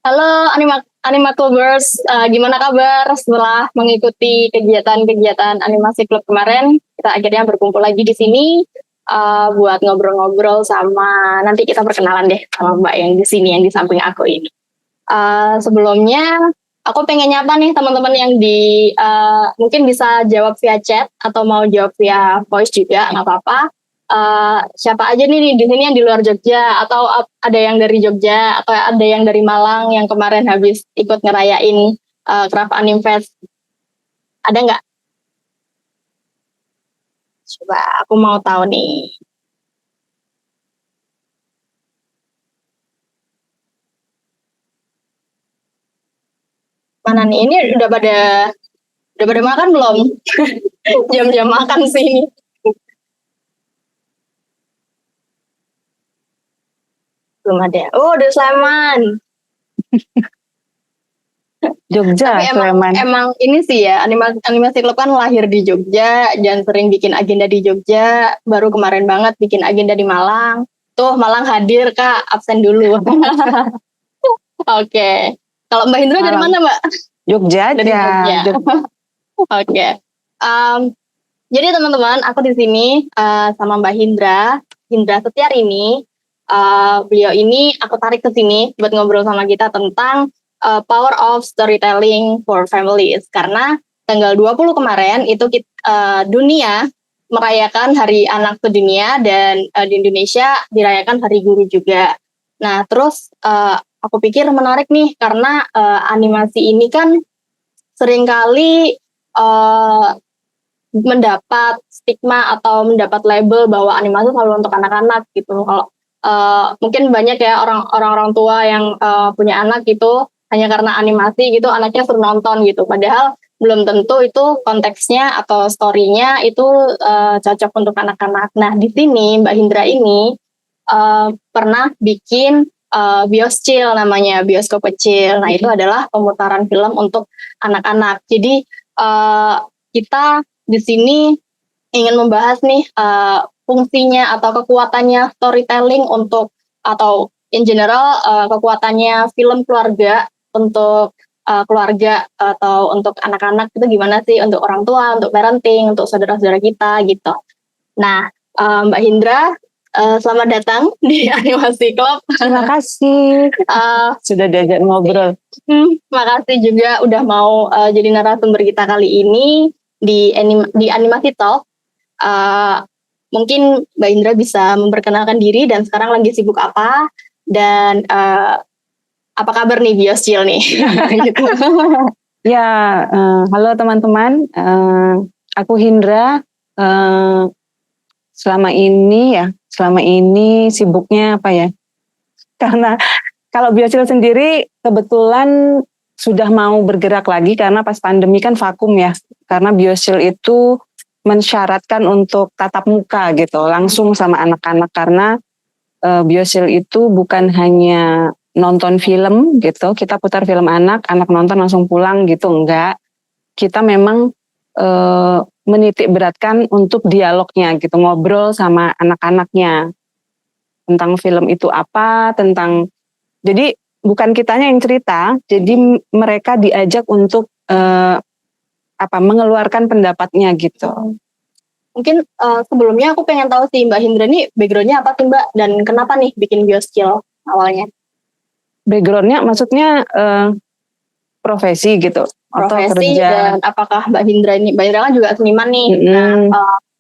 Halo Anima Clubbers, gimana kabar setelah mengikuti kegiatan-kegiatan animasi klub kemarin? Kita akhirnya berkumpul lagi di sini buat ngobrol-ngobrol sama nanti kita perkenalan deh sama Mbak yang di sini yang di samping aku ini. Sebelumnya aku pengen nyapa nih teman-teman yang mungkin bisa jawab via chat atau mau jawab via voice juga nggak apa-apa. Siapa aja nih di sini yang di luar Jogja atau ada yang dari Jogja atau ada yang dari Malang yang kemarin habis ikut ngerayain Craft Anim Fest, ada nggak? Coba aku mau tahu nih. Mana nih? Ini udah pada makan belum? Jam-jam makan sih ini. Belum ada. Oh, udah Sleman. Jogja, Tapi Sleman. emang ini sih ya, animasi klub kan lahir di Jogja dan sering bikin agenda di Jogja. Baru kemarin banget bikin agenda di Malang. Tuh Malang hadir Kak, absen dulu. Oke. Kalau Mbak Hindra dari mana Mbak? Jogja Dari aja. Jogja. Oke. Jadi teman-teman, aku di sini sama Mbak Hindra Setiarini. Beliau ini aku tarik ke sini buat ngobrol sama kita tentang power of storytelling for families. Karena tanggal 20 kemarin itu dunia merayakan Hari Anak Sedunia dan di Indonesia dirayakan Hari Guru juga. Nah, terus aku pikir menarik nih karena animasi ini kan seringkali mendapat stigma atau mendapat label bahwa animasi selalu untuk anak-anak gitu. Kalau mungkin banyak ya orang-orang tua yang punya anak gitu hanya karena animasi gitu anaknya suruh nonton gitu. Padahal belum tentu itu konteksnya atau story-nya itu cocok untuk anak-anak. Nah di sini Mbak Hindra ini pernah bikin Bioscil namanya, bioskop kecil. Nah itu adalah pemutaran film untuk anak-anak. Jadi kita di sini ingin membahas nih fungsinya atau kekuatannya storytelling untuk atau in general kekuatannya film keluarga untuk keluarga atau untuk anak-anak itu gimana sih untuk orang tua, untuk parenting, untuk saudara-saudara kita gitu. Nah, Mbak Hindra, selamat datang di Animasi Club. Terima kasih sudah diajak ngobrol. Makasih juga udah mau jadi narasumber kita kali ini di Animasi Talk. Mungkin Mbak Indra bisa memperkenalkan diri dan sekarang lagi sibuk apa dan apa kabar nih Bioscil nih? Gitu. Ya, halo teman-teman. Aku Hindra. Selama ini sibuknya apa ya? Karena kalau Bioscil sendiri kebetulan sudah mau bergerak lagi karena pas pandemi kan vakum ya. Karena Bioscil itu mensyaratkan untuk tatap muka gitu, langsung sama anak-anak karena Bioscil itu bukan hanya nonton film gitu, kita putar film anak nonton langsung pulang gitu, enggak. Kita memang menitik beratkan untuk dialognya gitu, ngobrol sama anak-anaknya tentang film itu apa, jadi bukan kitanya yang cerita, jadi mereka diajak untuk mengeluarkan pendapatnya gitu. Mungkin sebelumnya aku pengen tahu sih Mbak Hindra ini backgroundnya apa sih Mbak dan kenapa nih bikin Bioscil awalnya? Backgroundnya maksudnya profesi gitu atau Profesi kerja. Dan apakah Mbak Hindra kan juga seniman nih. Nah,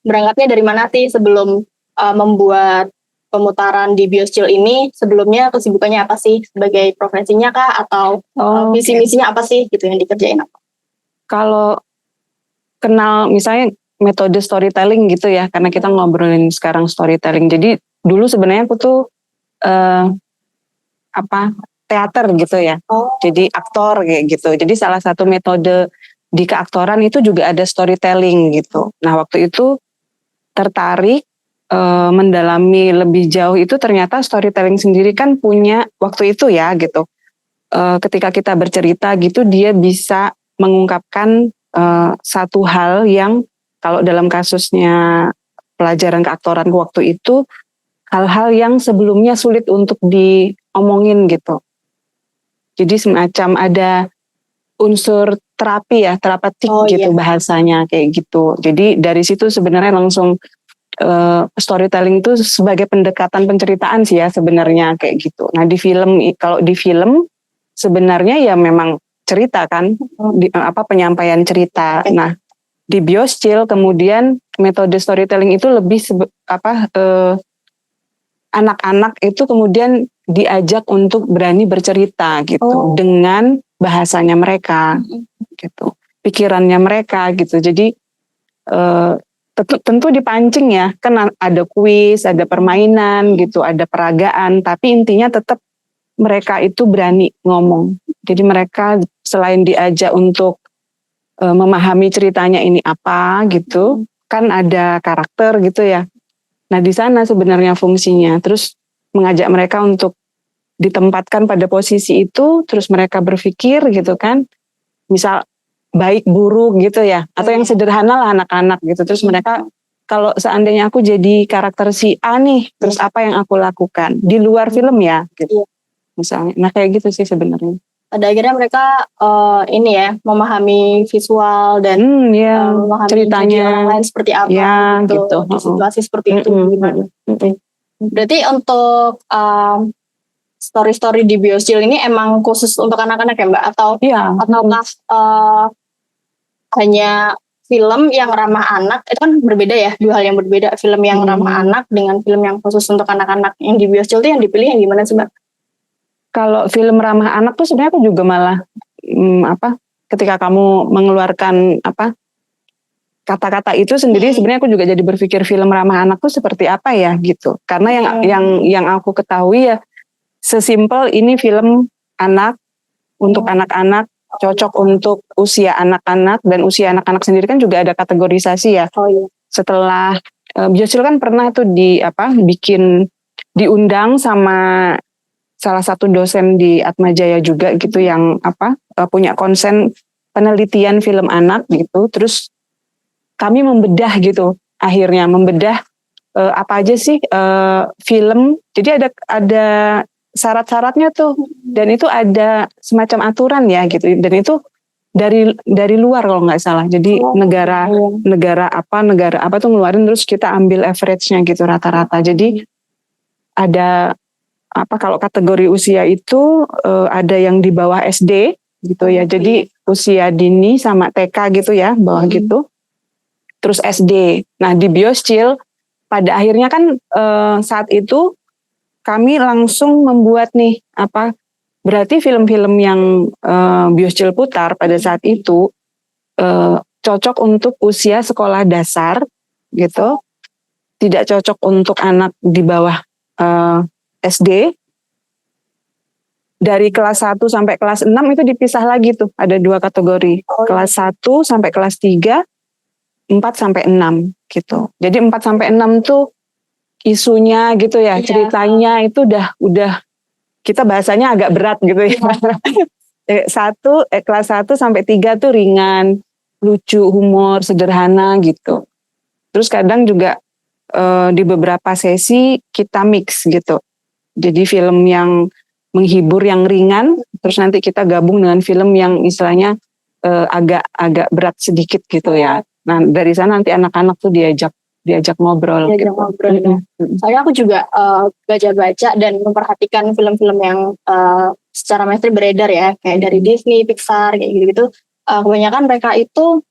berangkatnya dari mana sih sebelum membuat pemutaran di Bioscil ini? Sebelumnya kesibukannya apa sih sebagai profesinya kah atau visi misinya apa sih gitu yang dikerjain apa? Kalau kenal misalnya metode storytelling gitu ya, karena kita ngobrolin sekarang storytelling. Jadi dulu sebenarnya aku tuh teater gitu ya. Jadi aktor kayak gitu. Jadi salah satu metode di keaktoran itu juga ada storytelling gitu. Nah waktu itu tertarik mendalami lebih jauh itu ternyata storytelling sendiri kan punya waktu itu ya gitu. Ketika kita bercerita gitu dia bisa mengungkapkan satu hal yang kalau dalam kasusnya pelajaran keaktoran waktu itu hal-hal yang sebelumnya sulit untuk diomongin gitu. Jadi semacam ada unsur terapi ya, terapeutik gitu bahasanya kayak gitu. Jadi dari situ sebenarnya langsung storytelling itu sebagai pendekatan penceritaan sih ya sebenarnya kayak gitu. Nah di film, kalau di film sebenarnya ya memang cerita kan, penyampaian cerita. Nah di Bioschill kemudian metode storytelling itu lebih anak-anak itu kemudian diajak untuk berani bercerita gitu dengan bahasanya mereka gitu, pikirannya mereka gitu. Jadi tentu dipancing ya, kan ada kuis, ada permainan gitu, ada peragaan, tapi intinya tetap mereka itu berani ngomong. Jadi mereka selain diajak untuk memahami ceritanya ini apa gitu, kan ada karakter gitu ya. Nah di sana sebenarnya fungsinya, terus mengajak mereka untuk ditempatkan pada posisi itu, terus mereka berpikir gitu kan, misal baik buruk gitu ya, atau yang sederhana lah anak-anak gitu. Terus mereka, kalau seandainya aku jadi karakter si A nih, terus apa yang aku lakukan di luar film ya, gitu. Misalnya, nah kayak gitu sih sebenarnya. Pada akhirnya mereka ini ya, memahami visual dan memahami ceritanya orang lain seperti apa ya, gitu. Di situasi seperti itu gimana. Berarti untuk story-story di Bioschill ini emang khusus untuk anak-anak ya Mbak? Ataukah hanya film yang ramah anak? Itu kan berbeda ya, dua hal yang berbeda. Film yang ramah anak dengan film yang khusus untuk anak-anak. Yang di Bioschill itu yang dipilih yang gimana sih Mbak? Kalau film ramah anak tuh sebenarnya aku juga malah ketika kamu mengeluarkan kata-kata itu sendiri, sebenarnya aku juga jadi berpikir film ramah anak tuh seperti apa ya gitu. Karena yang aku ketahui ya sesimpel ini film anak untuk anak-anak, cocok untuk usia anak-anak, dan usia anak-anak sendiri kan juga ada kategorisasi ya. Setelah Bioschill kan pernah tuh diundang sama salah satu dosen di Atmajaya juga gitu yang punya konsen penelitian film anak gitu. Terus kami membedah gitu, akhirnya membedah apa aja sih film. Jadi ada syarat-syaratnya tuh, dan itu ada semacam aturan ya gitu, dan itu dari luar kalau nggak salah. Jadi negara apa tuh ngeluarin, terus kita ambil average-nya gitu, rata-rata. Jadi ada kalau kategori usia itu ada yang di bawah SD gitu ya. Jadi usia dini sama TK gitu ya, bawah gitu. Terus SD. Nah di Bioschill pada akhirnya kan saat itu kami langsung membuat nih berarti film-film yang Bioschill putar pada saat itu cocok untuk usia sekolah dasar gitu, tidak cocok untuk anak di bawah SD. Dari kelas 1 sampai kelas 6 itu dipisah lagi tuh, ada 2 kategori. Kelas 1 sampai kelas 3, 4 sampai 6 gitu. Jadi 4 sampai 6 tuh isunya gitu ya, ceritanya itu udah kita bahasanya agak berat gitu ya. Kelas 1 sampai 3 tuh ringan, lucu, humor, sederhana gitu. Terus kadang juga di beberapa sesi kita mix gitu. Jadi film yang menghibur yang ringan, terus nanti kita gabung dengan film yang istilahnya agak berat sedikit gitu ya. Nah dari sana nanti anak-anak tuh diajak ngobrol. Diajak ngobrol ya. Soalnya aku juga baca-baca dan memperhatikan film-film yang secara mainstream beredar ya, kayak dari Disney, Pixar, kayak gitu-gitu. Kebanyakan mereka itu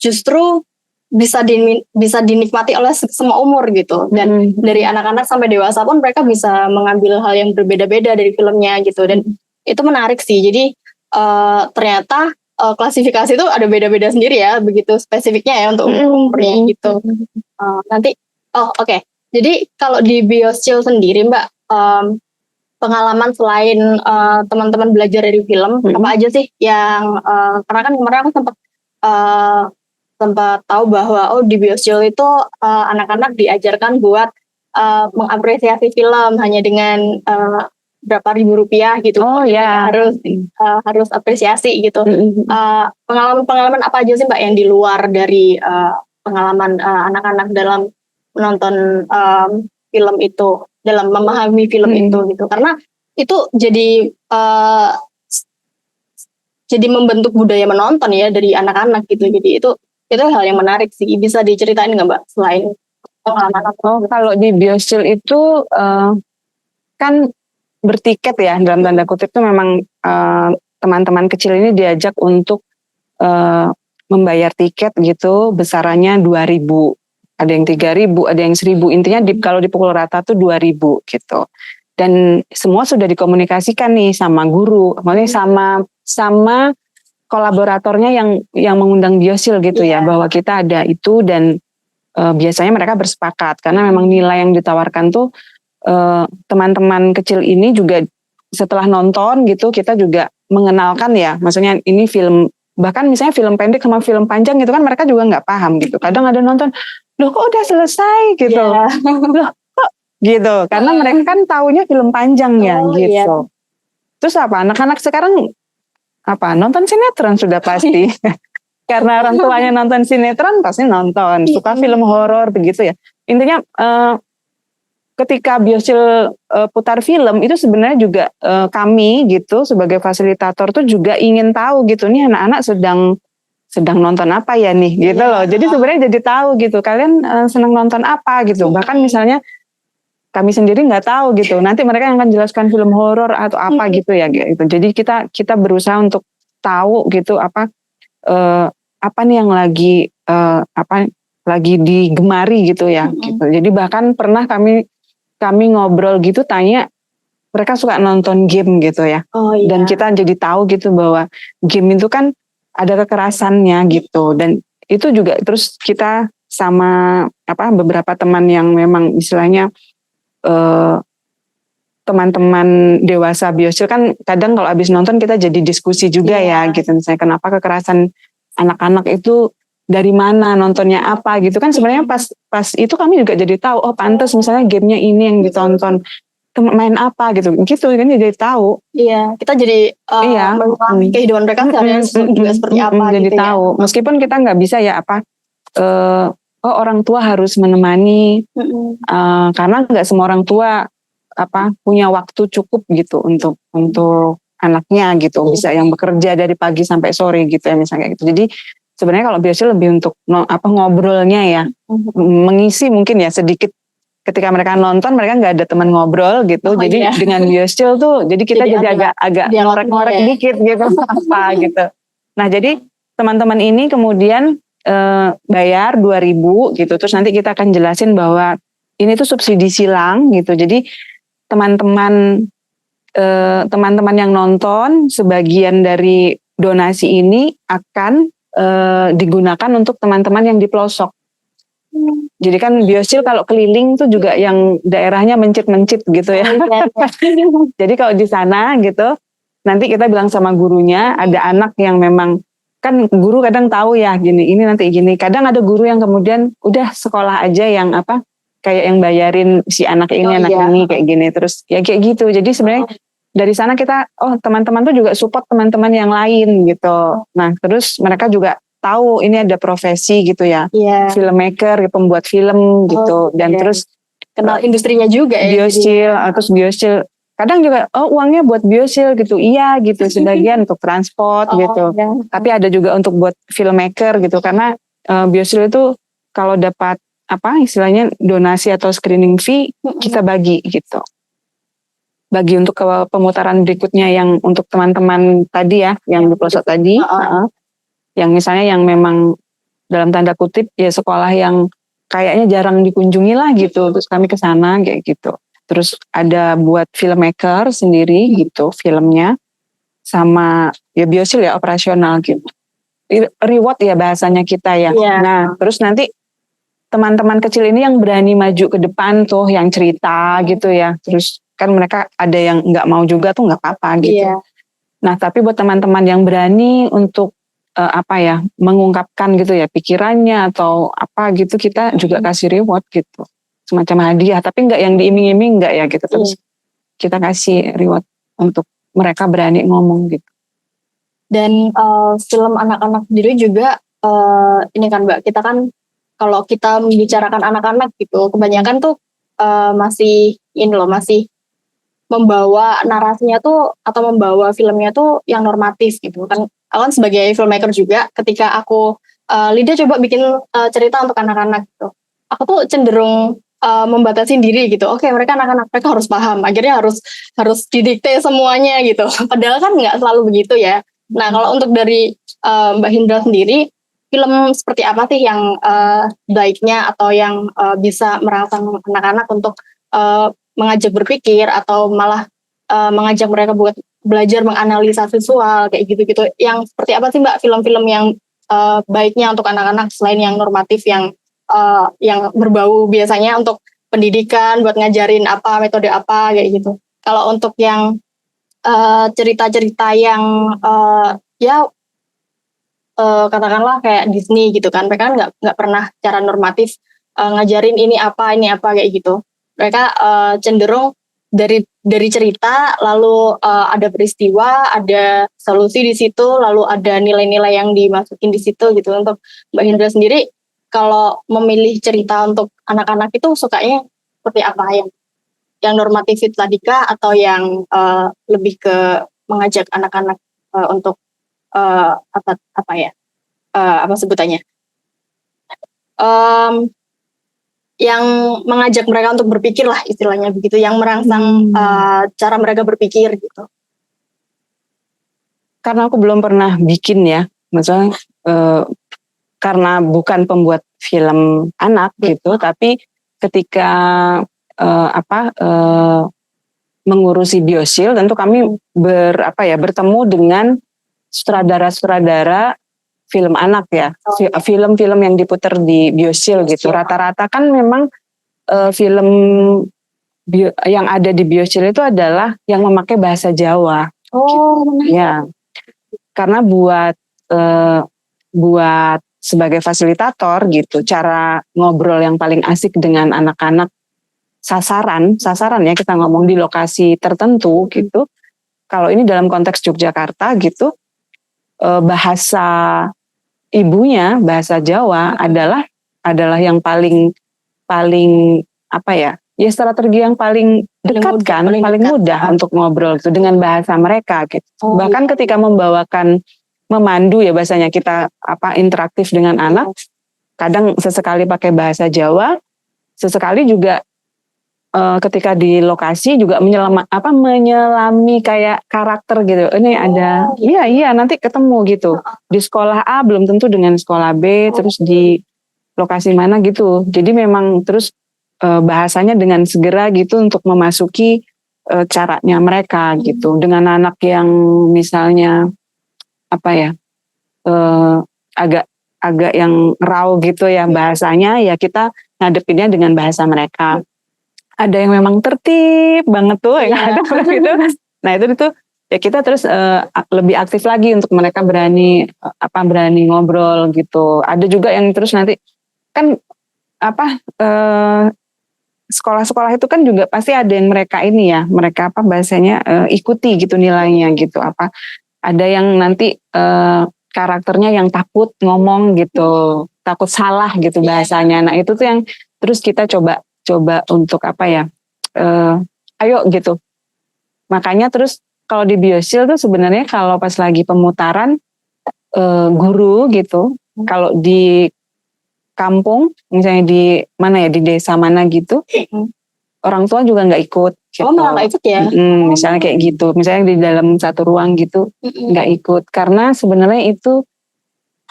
justru bisa dinikmati oleh semua umur gitu, dan dari anak-anak sampai dewasa pun mereka bisa mengambil hal yang berbeda-beda dari filmnya gitu, dan itu menarik sih. Jadi ternyata klasifikasi itu ada beda-beda sendiri ya, begitu spesifiknya ya untuk umurnya gitu. Nanti oke. Jadi kalau di Bioschill sendiri Mbak, pengalaman selain teman-teman belajar dari film, apa aja sih yang karena kan kemarin aku sempat tahu bahwa di Bioschill itu anak-anak diajarkan buat mengapresiasi film hanya dengan berapa ribu rupiah gitu. Harus apresiasi gitu. Pengalaman apa aja sih Mbak yang di luar dari pengalaman anak-anak dalam menonton film itu, dalam memahami film itu gitu. Karena itu jadi membentuk budaya menonton ya dari anak-anak gitu. Jadi itu hal yang menarik sih. Bisa diceritain nggak Mbak selain pengalaman? Oh, kalau di Biosil itu kan bertiket ya, dalam tanda kutip itu memang teman-teman kecil ini diajak untuk membayar tiket gitu, besarannya 2.000, ada yang 3.000, ada yang 1.000. Intinya kalau dipukul rata tuh 2.000 gitu. Dan semua sudah dikomunikasikan nih sama guru, maksudnya sama kolaboratornya yang mengundang Biosil gitu ya, bahwa kita ada itu. Dan biasanya mereka bersepakat karena memang nilai yang ditawarkan tuh teman-teman kecil ini juga setelah nonton gitu, kita juga mengenalkan ya, maksudnya ini film, bahkan misalnya film pendek sama film panjang gitu kan mereka juga nggak paham gitu. Kadang ada nonton, loh kok udah selesai gitu, loh kok gitu, karena mereka kan taunya film panjang ya gitu. Terus apa, anak-anak sekarang apa, nonton sinetron sudah pasti. Karena orang tuanya nonton sinetron pasti nonton, suka film horor begitu ya. Intinya ketika Biosil putar film itu sebenarnya juga kami gitu sebagai fasilitator tuh juga ingin tahu gitu, nih anak-anak sedang nonton apa ya nih gitu loh. Jadi sebenarnya jadi tahu gitu, kalian senang nonton apa gitu. Bahkan misalnya kami sendiri nggak tahu gitu, nanti mereka yang akan jelaskan film horor atau apa gitu ya gitu. Jadi kita berusaha untuk tahu gitu apa nih yang lagi digemari gitu ya gitu. Jadi bahkan pernah kami ngobrol gitu, tanya mereka suka nonton game gitu ya. Dan kita jadi tahu gitu bahwa game itu kan ada kekerasannya gitu. Dan itu juga terus kita sama beberapa teman yang memang istilahnya teman-teman dewasa Biosil kan kadang kalau habis nonton kita jadi diskusi juga ya gitu, misalnya kenapa kekerasan anak-anak itu dari mana, nontonnya apa gitu kan. Sebenarnya pas itu kami juga jadi tahu, oh pantas misalnya gamenya ini yang ditonton, main apa gitu kan, jadi tahu. Iya, kita jadi kehidupan mereka juga seperti apa jadi gitu tahu ya. Meskipun kita nggak bisa ya orang tua harus menemani karena nggak semua orang tua punya waktu cukup gitu untuk anaknya gitu, bisa yang bekerja dari pagi sampai sore gitu ya misalnya gitu. Jadi sebenarnya kalau Biosil lebih untuk ngobrolnya ya, mengisi mungkin ya sedikit. Ketika mereka nonton mereka nggak ada teman ngobrol gitu, jadi dengan Biosil tuh jadi kita jadi agak ngorek-ngorek dikit gitu apa gitu. Nah jadi teman-teman ini kemudian bayar 2.000 gitu, terus nanti kita akan jelasin bahwa ini tuh subsidi silang gitu. Jadi teman-teman yang nonton sebagian dari donasi ini akan digunakan untuk teman-teman yang di pelosok. Jadi kan Biosil kalau keliling tuh juga yang daerahnya mencit-mencit gitu ya. Jadi kalau di sana gitu, nanti kita bilang sama gurunya, ada anak yang memang kan guru kadang tahu ya gini, ini nanti gini. Kadang ada guru yang kemudian udah sekolah aja yang kayak yang bayarin si anak ini ini kayak gini, terus ya kayak gitu. Jadi sebenarnya dari sana kita teman-teman tuh juga support teman-teman yang lain gitu. Nah terus mereka juga tahu ini ada profesi gitu ya, filmmaker, pembuat film gitu. Dan terus kenal industrinya juga ya. Biosil, terus Biosil kadang juga uangnya buat Biosil gitu, iya gitu, sebagian untuk transport gitu. Tapi ada juga untuk buat filmmaker gitu, karena Biosil itu kalau dapat istilahnya donasi atau screening fee kita bagi gitu, bagi untuk ke pemutaran berikutnya yang untuk teman-teman tadi ya, yang di pelosok tadi, yang misalnya yang memang dalam tanda kutip ya sekolah yang kayaknya jarang dikunjungi lah gitu, terus kami ke sana kayak gitu. Terus ada buat filmmaker sendiri gitu filmnya, sama ya Biosil ya operasional gitu, reward ya bahasanya kita ya. Nah terus nanti teman-teman kecil ini yang berani maju ke depan tuh, yang cerita gitu ya, terus kan mereka ada yang nggak mau juga tuh nggak apa-apa gitu. Nah tapi buat teman-teman yang berani untuk mengungkapkan gitu ya pikirannya atau apa gitu, kita juga kasih reward gitu, semacam hadiah, tapi nggak yang diiming-iming, nggak ya gitu. Terus kita kasih reward untuk mereka berani ngomong gitu. Dan film anak-anak sendiri juga ini kan Mbak, kita kan kalau kita membicarakan anak-anak gitu kebanyakan tuh masih membawa narasinya tuh atau membawa filmnya tuh yang normatif gitu kan. Aku kan sebagai filmmaker juga, ketika aku Lida coba bikin cerita untuk anak-anak gitu, aku tuh cenderung membatasi diri gitu. Oke, mereka anak-anak, mereka harus paham. Akhirnya harus didikte semuanya gitu. Padahal kan nggak selalu begitu ya. Nah, kalau untuk dari Mbak Hindra sendiri, film seperti apa sih yang baiknya atau yang bisa merangsang anak-anak untuk mengajak berpikir atau malah mengajak mereka buat belajar menganalisa visual kayak gitu-gitu. Yang seperti apa sih Mbak film-film yang baiknya untuk anak-anak selain yang normatif yang berbau biasanya untuk pendidikan buat ngajarin apa metode apa kayak gitu. Kalau untuk yang cerita-cerita yang ya katakanlah kayak Disney gitu kan, mereka kan nggak pernah secara normatif ngajarin ini apa kayak gitu. Mereka cenderung dari cerita, lalu ada peristiwa, ada solusi di situ, lalu ada nilai-nilai yang dimasukin di situ gitu. Untuk Mbak Hindra sendiri, kalau memilih cerita untuk anak-anak itu sukanya seperti apa, yang normatif itu tadi kah, atau yang lebih ke mengajak anak-anak untuk apa ya, apa sebutannya, yang mengajak mereka untuk berpikir lah istilahnya begitu, yang merangsang cara mereka berpikir gitu. Karena aku belum pernah bikin ya, maksudnya karena bukan pembuat film anak gitu, tapi ketika mengurusi Biosil, tentu kami bertemu dengan sutradara-sutradara film anak ya, film-film yang diputar di Biosil gitu. Rata-rata kan memang film yang ada di Biosil itu adalah yang memakai bahasa Jawa. Gitu. Ya, karena buat sebagai fasilitator gitu, cara ngobrol yang paling asik dengan anak-anak sasaran ya, kita ngomong di lokasi tertentu gitu. Kalau ini dalam konteks Yogyakarta gitu, bahasa ibunya, bahasa Jawa adalah yang paling apa ya strategi yang paling dekat kan, paling mudah untuk ngobrol gitu dengan bahasa mereka gitu. Bahkan ketika memandu ya, bahasanya kita interaktif dengan anak, kadang sesekali pakai bahasa Jawa, sesekali juga ketika di lokasi juga menyelami kayak karakter gitu. Ini ada, iya nanti ketemu gitu. Di sekolah A belum tentu dengan sekolah B, terus di lokasi mana gitu. Jadi memang terus bahasanya dengan segera gitu untuk memasuki caranya mereka gitu. Dengan anak yang misalnya agak yang raw gitu ya bahasanya, ya kita ngadepinnya dengan bahasa mereka. Ada yang memang tertib banget tuh, yang ada gitu. Nah itu ya kita terus lebih aktif lagi untuk mereka berani ngobrol gitu. Ada juga yang terus nanti kan sekolah-sekolah itu kan juga pasti ada yang mereka bahasanya ikuti gitu nilainya gitu. Ada yang nanti karakternya yang takut ngomong gitu, takut salah gitu bahasanya. Nah itu tuh yang terus kita coba untuk ayo gitu. Makanya terus kalau di Biosil tuh sebenarnya kalau pas lagi pemutaran guru gitu, kalau di kampung misalnya di mana ya, di desa mana gitu, orang tua juga nggak ikut gitu. Malah nggak ikut ya? Misalnya kayak gitu, misalnya di dalam satu ruang gitu nggak ikut, karena sebenarnya itu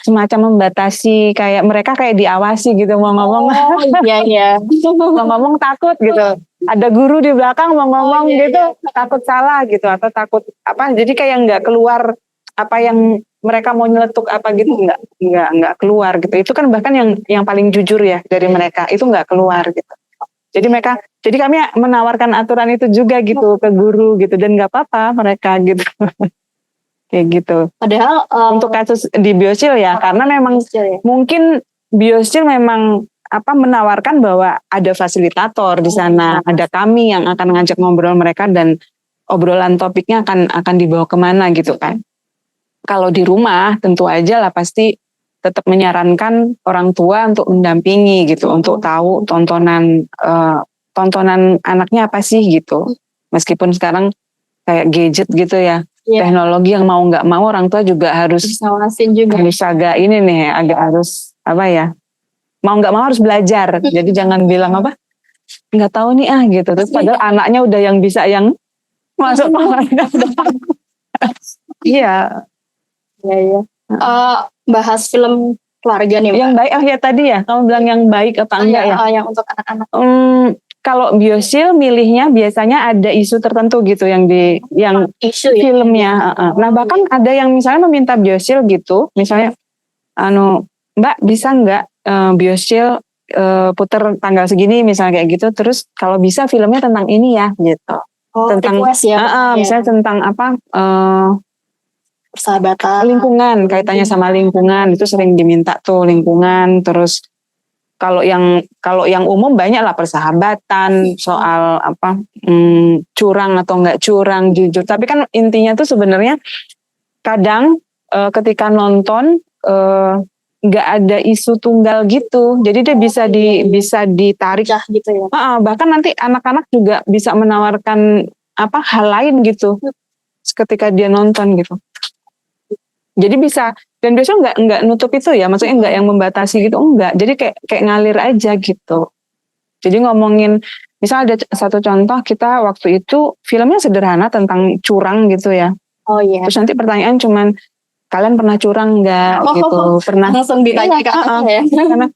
semacam membatasi, kayak mereka kayak diawasi gitu mau ngomong. Iya. Mau ngomong takut gitu. Ada guru di belakang mau ngomong gitu, takut salah gitu, atau takut jadi kayak nggak keluar apa yang mereka mau nyeletuk gitu, nggak keluar gitu. Itu kan bahkan yang paling jujur ya dari mereka itu nggak keluar gitu. Jadi kami menawarkan aturan itu juga gitu ke guru gitu, dan nggak apa-apa mereka gitu. Kayak gitu. Padahal untuk kasus di Biosil ya, karena memang mungkin Biosil memang menawarkan bahwa ada fasilitator di sana, ada kami yang akan ngajak ngobrol mereka, dan obrolan topiknya akan dibawa kemana gitu kan. Kalau di rumah tentu aja lah pasti tetap menyarankan orang tua untuk mendampingi gitu, untuk tahu tontonan anaknya apa sih gitu. Meskipun sekarang kayak gadget gitu ya, Iya, teknologi yang mau nggak mau orang tua juga harus ngawasin juga. agak ini nih, agak harus apa ya, mau nggak mau harus belajar. Jadi jangan bilang apa, nggak tahu nih gitu. Terus padahal anaknya udah yang bisa yang masuk keluarga. Iya. Iya, iya. Bahas film keluarga nih, Mbak. Yang baik, ya tadi ya, kamu bilang yang baik apa enggak ya? Yang untuk anak-anak. Kalau biosil milihnya biasanya ada isu tertentu gitu yang Isu ya. filmnya. Nah bahkan ada yang misalnya meminta biosil gitu, misalnya, Mbak bisa nggak biosil puter tanggal segini misalnya kayak gitu, terus kalau bisa filmnya tentang ini ya gitu. Tentang request ya. misalnya tentang apa? Persahabatan. Lingkungan, kaitannya sama lingkungan itu sering diminta tuh, lingkungan. Terus kalau yang umum banyak lah, persahabatan, soal apa, curang atau nggak curang, jujur. Tapi kan intinya tuh sebenarnya kadang ketika nonton nggak ada isu tunggal gitu, jadi dia bisa ditarik gitu ya. Bahkan nanti anak-anak juga bisa menawarkan apa hal lain gitu ketika dia nonton gitu. Jadi bisa, dan biasanya nggak nutup itu ya, maksudnya nggak yang membatasi gitu, enggak. Jadi kayak ngalir aja gitu. Jadi ngomongin, misal ada satu contoh, kita waktu itu filmnya sederhana tentang curang gitu ya. Oh iya. Terus nanti pertanyaan cuman, kalian pernah curang nggak gitu? Pernah? Langsung ditanya ke anaknya ya. Karena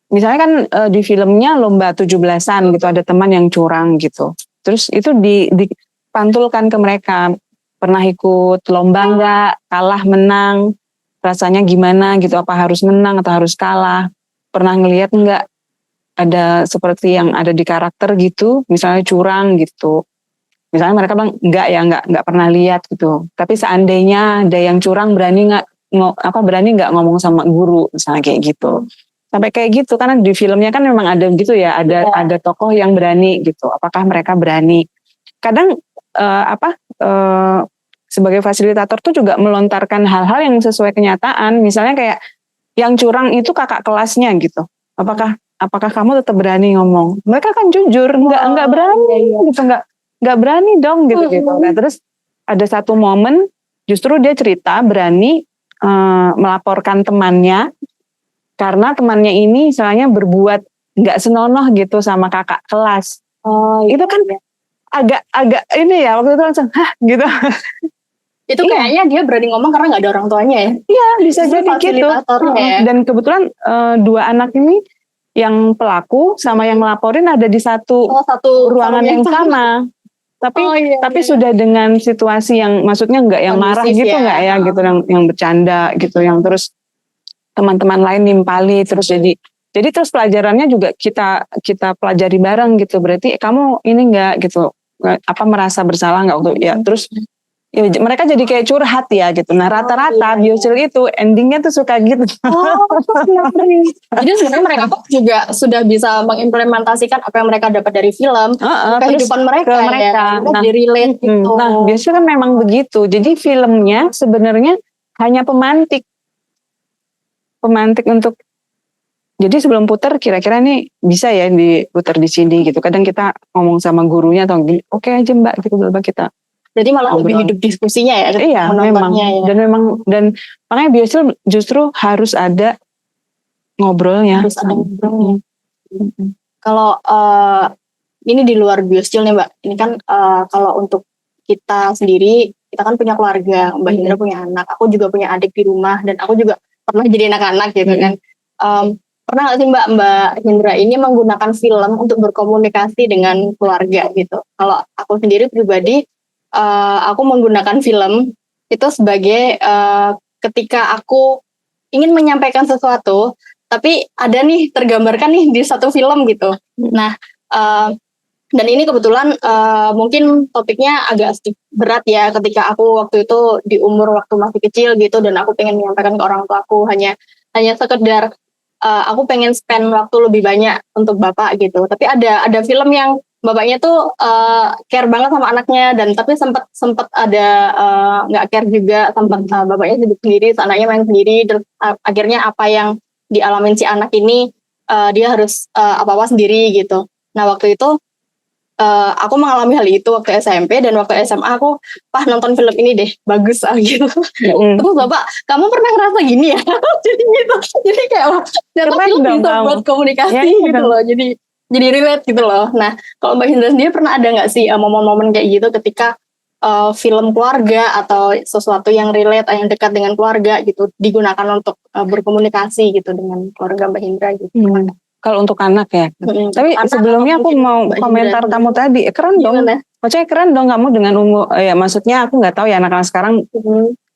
misalnya kan di filmnya lomba 17-an gitu, ada teman yang curang gitu. Terus itu dipantulkan ke mereka. Pernah ikut lomba nggak, kalah menang, rasanya gimana gitu, apa harus menang atau harus kalah, pernah ngelihat nggak ada seperti yang ada di karakter gitu, misalnya curang gitu, misalnya mereka bilang nggak pernah lihat gitu, tapi seandainya ada yang curang, berani nggak ngomong sama guru misalnya kayak gitu, sampai kayak gitu. Karena di filmnya kan memang ada gitu ya, ada tokoh yang berani gitu, apakah mereka berani. Kadang sebagai fasilitator tuh juga melontarkan hal-hal yang sesuai kenyataan. Misalnya kayak yang curang itu kakak kelasnya gitu. Apakah kamu tetap berani ngomong? Mereka kan jujur, nggak berani gitu, nggak berani dong gitu. Nah, terus ada satu momen justru dia cerita berani melaporkan temannya karena temannya ini misalnya berbuat nggak senonoh gitu sama kakak kelas. Itu kan agak ini ya, waktu itu langsung gitu. Itu kayaknya dia berani ngomong karena nggak ada orang tuanya ya. Iya, bisa jadi gitu. Dan kebetulan dua anak ini yang pelaku sama yang ngelaporin ada di satu ruangan yang sama. Tapi sudah dengan situasi yang maksudnya nggak yang marah gitu, nggak ya gitu, yang bercanda gitu, yang terus teman-teman lain nimpali terus jadi terus pelajarannya juga kita pelajari bareng gitu. Berarti kamu ini nggak gitu, apa merasa bersalah nggak untuk ya, terus ya, mereka jadi kayak curhat ya gitu. Nah rata-rata biosil itu endingnya tuh suka gitu. Jadi sebenarnya mereka juga sudah bisa mengimplementasikan apa yang mereka dapat dari film kehidupan mereka. Nah, di-relate gitu. Nah biosil kan memang begitu. Jadi filmnya sebenarnya hanya pemantik untuk. Jadi sebelum putar kira-kira nih bisa ya diputar di sini gitu. Kadang kita ngomong sama gurunya atau oke aja Mbak gitu, kita. Jadi malah lebih hidup diskusinya ya. Iya, memang. Ya. Dan makanya biosil justru harus ada ngobrolnya. Harus ada ngobrolnya. Kalau ini di luar biosil nih Mbak. Ini kan kalau untuk kita sendiri, kita kan punya keluarga. Mbak Hindra punya anak. Aku juga punya adik di rumah. Dan aku juga pernah jadi anak-anak gitu kan. Pernah nggak sih Mbak Hindra ini menggunakan film untuk berkomunikasi dengan keluarga gitu? Kalau aku sendiri pribadi, aku menggunakan film itu sebagai ketika aku ingin menyampaikan sesuatu, tapi ada nih tergambarkan nih di satu film gitu. Nah, dan ini kebetulan mungkin topiknya agak sedikit berat ya ketika aku waktu itu di umur waktu masih kecil gitu, dan aku pengen menyampaikan ke orang tua aku hanya sekedar aku pengen spend waktu lebih banyak untuk bapak gitu. Tapi ada film yang bapaknya tuh care banget sama anaknya, dan tapi sempat ada nggak care juga, sempat bapaknya sibuk sendiri, anaknya main sendiri, dan akhirnya apa yang dialamin si anak ini dia harus apa-apa sendiri gitu. Nah waktu itu aku mengalami hal itu waktu SMP, dan waktu SMA aku nonton film ini deh, bagus gitu. Terus bapak, kamu pernah ngerasa gini ya? Jadi gitu, jadi kayak wah, ternyata Keren film dong bisa kamu. buat komunikasi Ya, iya gitu dong. loh. Jadi relate gitu loh. Nah, kalau Mbak Hindra sendiri pernah ada nggak sih momen-momen kayak gitu ketika film keluarga atau sesuatu yang relate, yang dekat dengan keluarga gitu digunakan untuk berkomunikasi gitu dengan keluarga Mbak Hindra gitu? Kalau untuk anak ya. Tapi Anak sebelumnya atau aku mungkin mau Mbak komentar Hindra kamu tadi. Keren dong. gimana? Maksudnya keren dong kamu dengan umur. Ya maksudnya aku nggak tahu ya anak-anak sekarang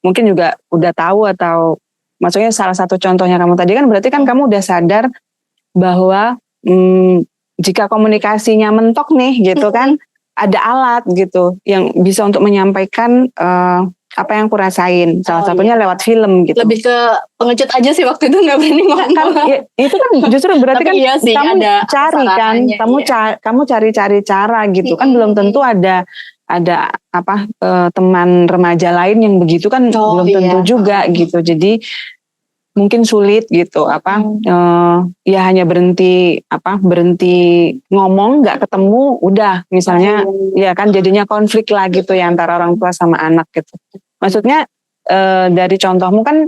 mungkin juga udah tahu, atau maksudnya salah satu contohnya kamu tadi kan berarti kan kamu udah sadar bahwa jika komunikasinya mentok nih gitu kan, ada alat gitu yang bisa untuk menyampaikan apa yang aku rasain. Salah satunya lewat film gitu. Lebih ke pengecut aja sih waktu itu, nggak berani ngomong. Kan, itu kan justru berarti kan iya sih, kamu ada cari kan, kamu cari-cari cara gitu kan, belum tentu ada apa teman remaja lain yang begitu kan, belum tentu juga gitu. Jadi mungkin sulit gitu ya hanya berhenti ngomong, nggak ketemu, udah misalnya ya kan jadinya konflik lah gitu ya antara orang tua sama anak gitu. Maksudnya dari contohmu kan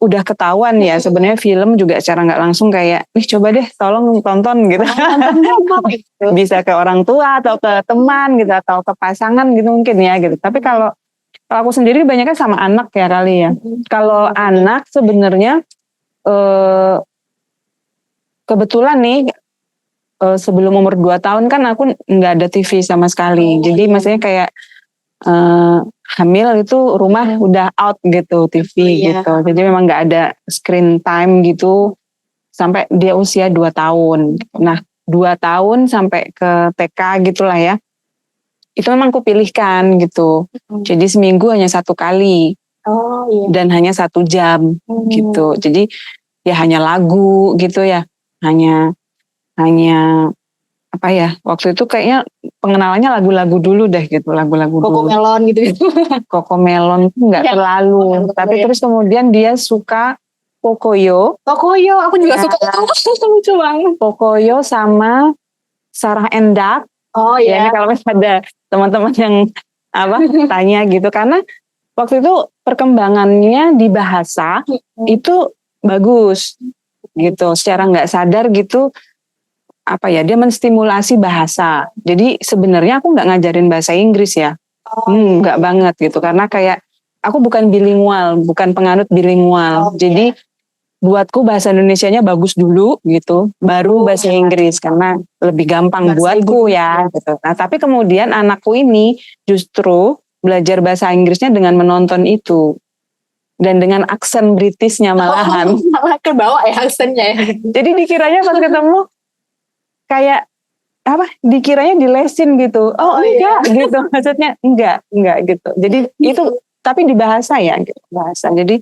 udah ketahuan ya sebenarnya film juga secara nggak langsung kayak coba deh tolong tonton gitu. Bisa ke orang tua atau ke teman gitu atau ke pasangan gitu mungkin ya gitu. Tapi kalau aku sendiri banyaknya sama anak ya kali ya. Kalau anak sebenarnya kebetulan nih sebelum umur 2 tahun kan aku nggak ada TV sama sekali. Jadi maksudnya kayak hamil itu rumah udah out gitu TV gitu. Jadi memang nggak ada screen time gitu sampai dia usia 2 tahun. Nah 2 tahun sampai ke TK gitulah ya. Itu memang kupilihkan gitu. Jadi seminggu hanya 1 kali. Dan hanya 1 jam gitu. Jadi ya hanya lagu gitu ya. Hanya apa ya, waktu itu kayaknya pengenalannya lagu-lagu dulu deh gitu, lagu-lagu dulu. Cocomelon gitu. Cocomelon enggak terlalu. Tapi terus kemudian dia suka Pocoyo. Pocoyo, aku juga suka. Lucu banget. Pocoyo sama Sarah Endak. Ya ini kalau ada teman-teman yang tanya gitu, karena waktu itu perkembangannya di bahasa itu bagus gitu, secara nggak sadar gitu dia menstimulasi bahasa. Jadi sebenarnya aku nggak ngajarin bahasa Inggris ya, nggak banget gitu, karena kayak aku bukan bilingual, bukan penganut bilingual. Jadi buatku bahasa Indonesianya bagus dulu gitu, baru bahasa Inggris karena lebih gampang buatku ya gitu. Nah tapi kemudian anakku ini justru belajar bahasa Inggrisnya dengan menonton itu dan dengan aksen Britishnya malahan. Malah kebawa ya aksennya ya. Jadi dikiranya pas ketemu kayak dikiranya dilesin gitu. Enggak gitu, maksudnya enggak gitu. Jadi itu tapi di bahasa ya gitu, bahasa. Jadi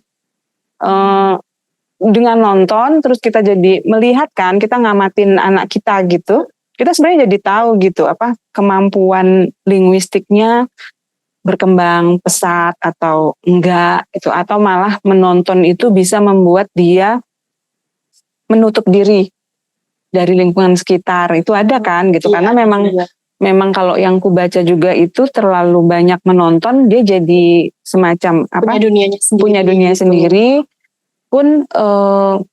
dengan nonton terus kita jadi melihat kan, kita ngamatin anak kita gitu, kita sebenarnya jadi tahu gitu kemampuan linguistiknya berkembang pesat atau enggak gitu, atau malah menonton itu bisa membuat dia menutup diri dari lingkungan sekitar. Itu ada kan gitu, karena memang kalau yang ku baca juga itu terlalu banyak menonton, dia jadi semacam punya dunia sendiri pun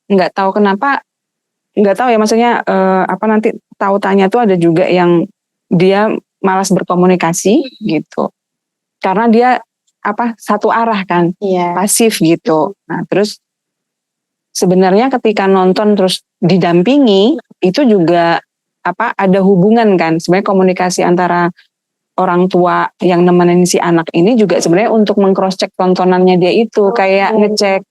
nggak tahu kenapa, nggak tahu ya maksudnya nanti tautannya tuh ada juga yang dia malas berkomunikasi gitu karena dia satu arah kan, pasif gitu. Nah terus sebenarnya ketika nonton terus didampingi itu juga ada hubungan kan, sebenarnya komunikasi antara orang tua yang nemenin si anak ini juga sebenarnya untuk meng-cross check tontonannya dia itu, kayak ngecek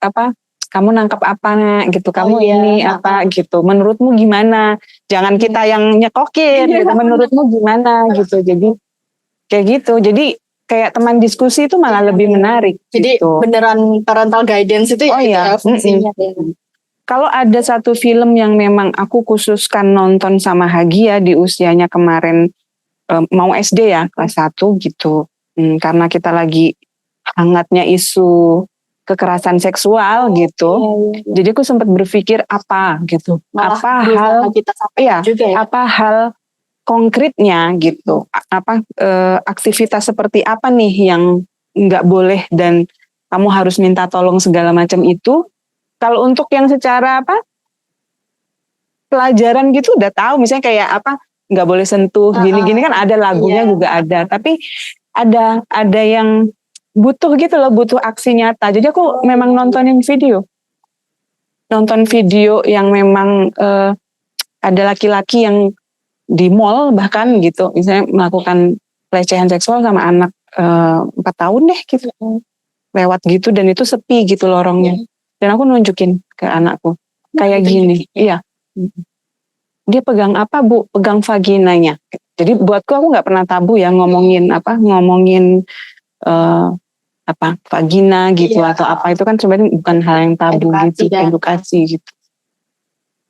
kamu nangkep apa gitu, kamu ini apa gitu, menurutmu gimana, jangan kita yang nyekokin gitu, menurutmu gimana gitu. Jadi kayak gitu, jadi kayak teman diskusi itu malah lebih menarik. Jadi gitu. Beneran parental guidance itu fungsinya. Kalau ada satu film yang memang aku khususkan nonton sama Hagia di usianya kemarin mau SD ya, kelas 1 gitu, karena kita lagi hangatnya isu kekerasan seksual gitu. Jadi aku sempat berpikir apa gitu. Malah apa hal kita juga ya. Apa hal konkretnya gitu. Aktivitas seperti apa nih yang nggak boleh dan kamu harus minta tolong segala macam itu. Kalau untuk yang secara pelajaran gitu udah tahu, misalnya kayak nggak boleh sentuh gini-gini kan ada lagunya juga ada, tapi ada yang butuh gitu loh, butuh aksi nyata. Jadi aku memang nonton video yang memang ada laki-laki yang di mall bahkan gitu, misalnya melakukan pelecehan seksual sama anak 4 tahun deh gitu, lewat gitu, dan itu sepi gitu lorongnya, dan aku nunjukin ke anakku kayak gini, iya. Dia pegang apa Bu? Pegang vaginanya. Jadi buatku aku nggak pernah tabu ya ngomongin vagina gitu atau apa, itu kan sebenarnya bukan hal yang tabu gitu, edukasi gitu.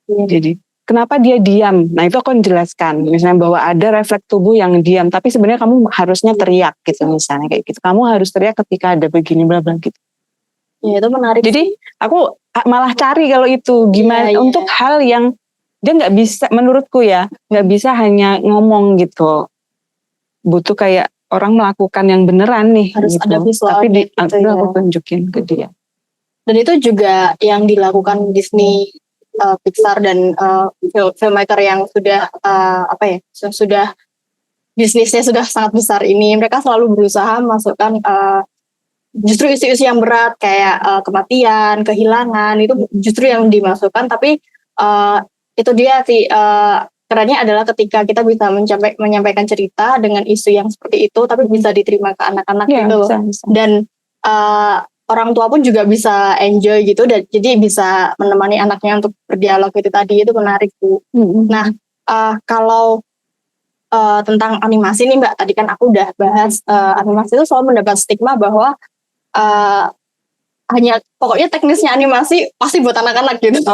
Jadi kenapa dia diam? Nah itu aku jelaskan, misalnya bahwa ada refleks tubuh yang diam, tapi sebenarnya kamu harusnya teriak gitu, misalnya kayak gitu. Kamu harus teriak ketika ada begini bla bla gitu. Ya itu menarik. Jadi aku malah cari kalau itu gimana untuk hal yang dia nggak bisa, menurutku ya nggak bisa hanya ngomong gitu, butuh kayak orang melakukan yang beneran nih, harus gitu. ada visual, tapi aku tunjukin ke dia. Dan itu juga yang dilakukan Disney, Pixar dan filmmaker yang sudah sudah bisnisnya sudah sangat besar ini, mereka selalu berusaha memasukkan justru isu-isu yang berat kayak kematian, kehilangan, itu justru yang dimasukkan. Tapi itu dia sih kerennya adalah ketika kita bisa menyampaikan cerita dengan isu yang seperti itu, tapi bisa diterima ke anak-anak gitu loh. Bisa. Dan orang tua pun juga bisa enjoy gitu, dan jadi bisa menemani anaknya untuk berdialog itu tadi, itu menarik tuh. Nah kalau tentang animasi nih Mbak, tadi kan aku udah bahas animasi itu selalu mendapat stigma bahwa hanya pokoknya teknisnya animasi pasti buat anak-anak gitu.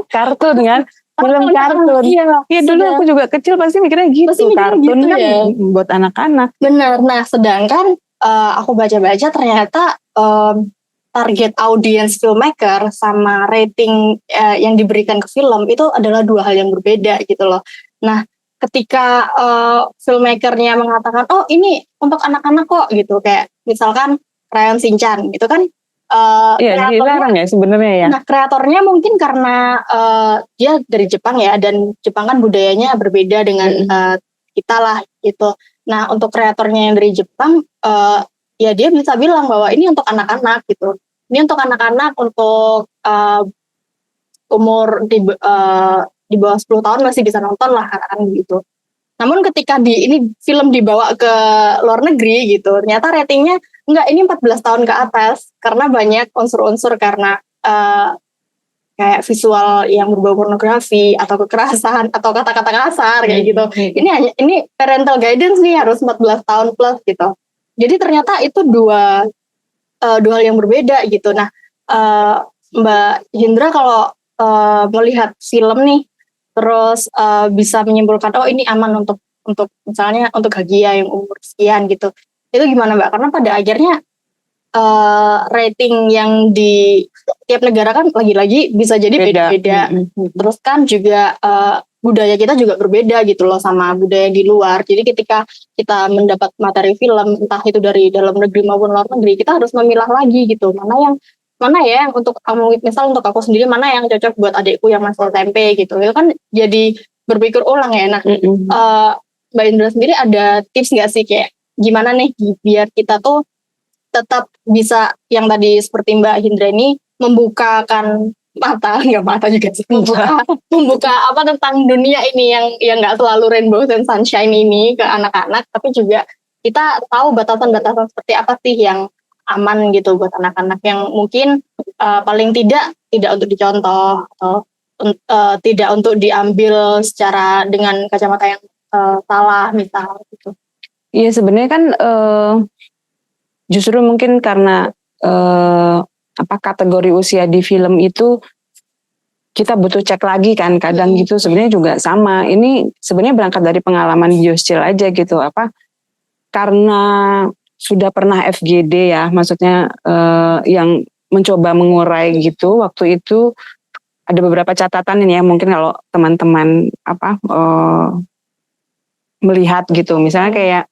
Kartun kan, film kartun. Iya dulu aku juga kecil pasti mikirnya gitu, kartun gitu, kan ya? Buat anak-anak. Benar. Nah sedangkan aku baca-baca ternyata target audience filmmaker sama rating yang diberikan ke film itu adalah dua hal yang berbeda gitu loh. Nah ketika filmmakernya mengatakan oh ini untuk anak-anak kok gitu, kayak misalkan Crayon Shinchan gitu kan, dilarang ya sebenarnya ya. Nah kreatornya mungkin karena dia dari Jepang ya, dan Jepang kan budayanya berbeda dengan kita lah gitu. Nah untuk kreatornya yang dari Jepang ya dia bisa bilang bahwa ini untuk anak-anak gitu. Ini untuk anak-anak, untuk umur di bawah 10 tahun masih bisa nonton lah katakan gitu. Namun ketika ini film dibawa ke luar negeri gitu, ternyata ratingnya enggak, ini 14 tahun ke atas, karena banyak unsur-unsur, karena kayak visual yang berbau pornografi atau kekerasan atau kata-kata kasar kayak gitu. Ini parental guidance nih harus 14 tahun plus gitu. Jadi ternyata itu dua hal yang berbeda gitu. Nah Mbak Hindra kalau melihat film nih, terus bisa menyimpulkan oh ini aman untuk misalnya untuk Hagia yang umur sekian gitu, itu gimana Mbak? Karena pada akhirnya rating yang di tiap negara kan lagi-lagi bisa jadi beda-beda. Terus kan juga budaya kita juga berbeda gitu loh sama budaya di luar. Jadi ketika kita mendapat materi film entah itu dari dalam negeri maupun luar negeri, kita harus memilah lagi gitu, mana ya yang untuk kamu, misal untuk aku sendiri mana yang cocok buat adikku yang masih SMP gitu. Itu kan jadi berpikir ulang ya. Nah Mbak Indra sendiri ada tips nggak sih kayak gimana nih biar kita tuh tetap bisa yang tadi seperti Mbak Hindra ini membukakan mata, nggak mata juga sih, membuka apa tentang dunia ini yang nggak selalu rainbow and sunshine ini ke anak-anak, tapi juga kita tahu batasan-batasan seperti apa sih yang aman gitu buat anak-anak, yang mungkin paling tidak untuk dicontoh atau tidak untuk diambil secara dengan kacamata yang salah misal gitu. Iya sebenarnya kan justru mungkin karena kategori usia di film itu kita butuh cek lagi kan kadang gitu. Sebenarnya juga sama, ini sebenarnya berangkat dari pengalaman Yoscil aja gitu, karena sudah pernah FGD ya, maksudnya yang mencoba mengurai gitu. Waktu itu ada beberapa catatan ini ya, mungkin kalau teman-teman melihat gitu. Misalnya kayak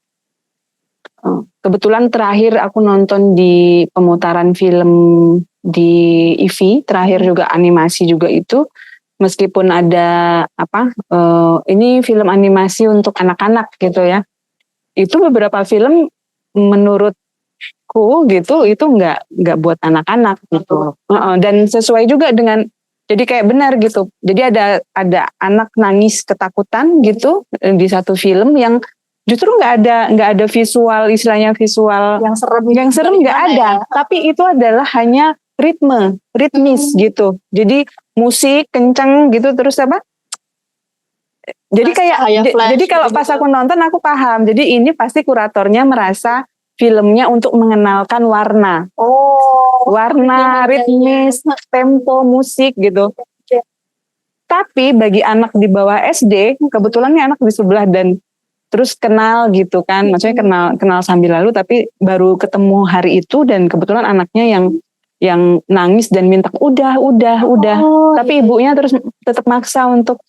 kebetulan terakhir aku nonton di pemutaran film di IVI, terakhir juga animasi juga itu, meskipun ada ini film animasi untuk anak-anak gitu ya. Itu beberapa film menurutku gitu itu nggak buat anak-anak gitu. Dan sesuai juga dengan, jadi kayak benar gitu. Jadi ada anak nangis ketakutan gitu di satu film yang justru nggak ada visual, istilahnya visual yang serem nggak ada. Tapi itu adalah hanya ritmis gitu. Jadi musik kenceng gitu, terus apa? Jadi jadi kalau pas aku nonton aku paham. Jadi ini pasti kuratornya merasa filmnya untuk mengenalkan warna. Warna, ritmis, tempo, musik gitu. Tapi bagi anak di bawah SD, kebetulan nih anak di sebelah dan terus kenal gitu kan. Maksudnya kenal sambil lalu, tapi baru ketemu hari itu dan kebetulan anaknya yang nangis dan minta udah. Tapi ibunya terus tetap maksa untuk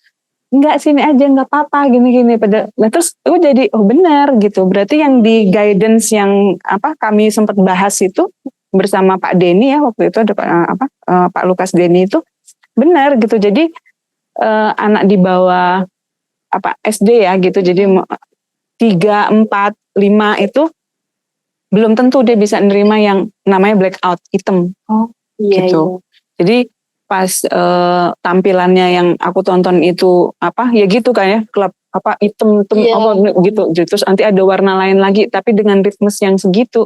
enggak, sini aja, enggak apa-apa, gini-gini. Nah terus aku jadi benar gitu. Berarti yang di guidance yang kami sempat bahas itu bersama Pak Denny ya, waktu itu ada Pak Lukas Denny itu benar gitu. Jadi anak di bawah SD ya gitu. Jadi 3, 4, 5 itu belum tentu dia bisa nerima yang namanya blackout hitam. Gitu. Jadi pas tampilannya yang aku tonton itu ya gitu kan ya, klub hitam gitu. Terus nanti ada warna lain lagi tapi dengan ritmes yang segitu,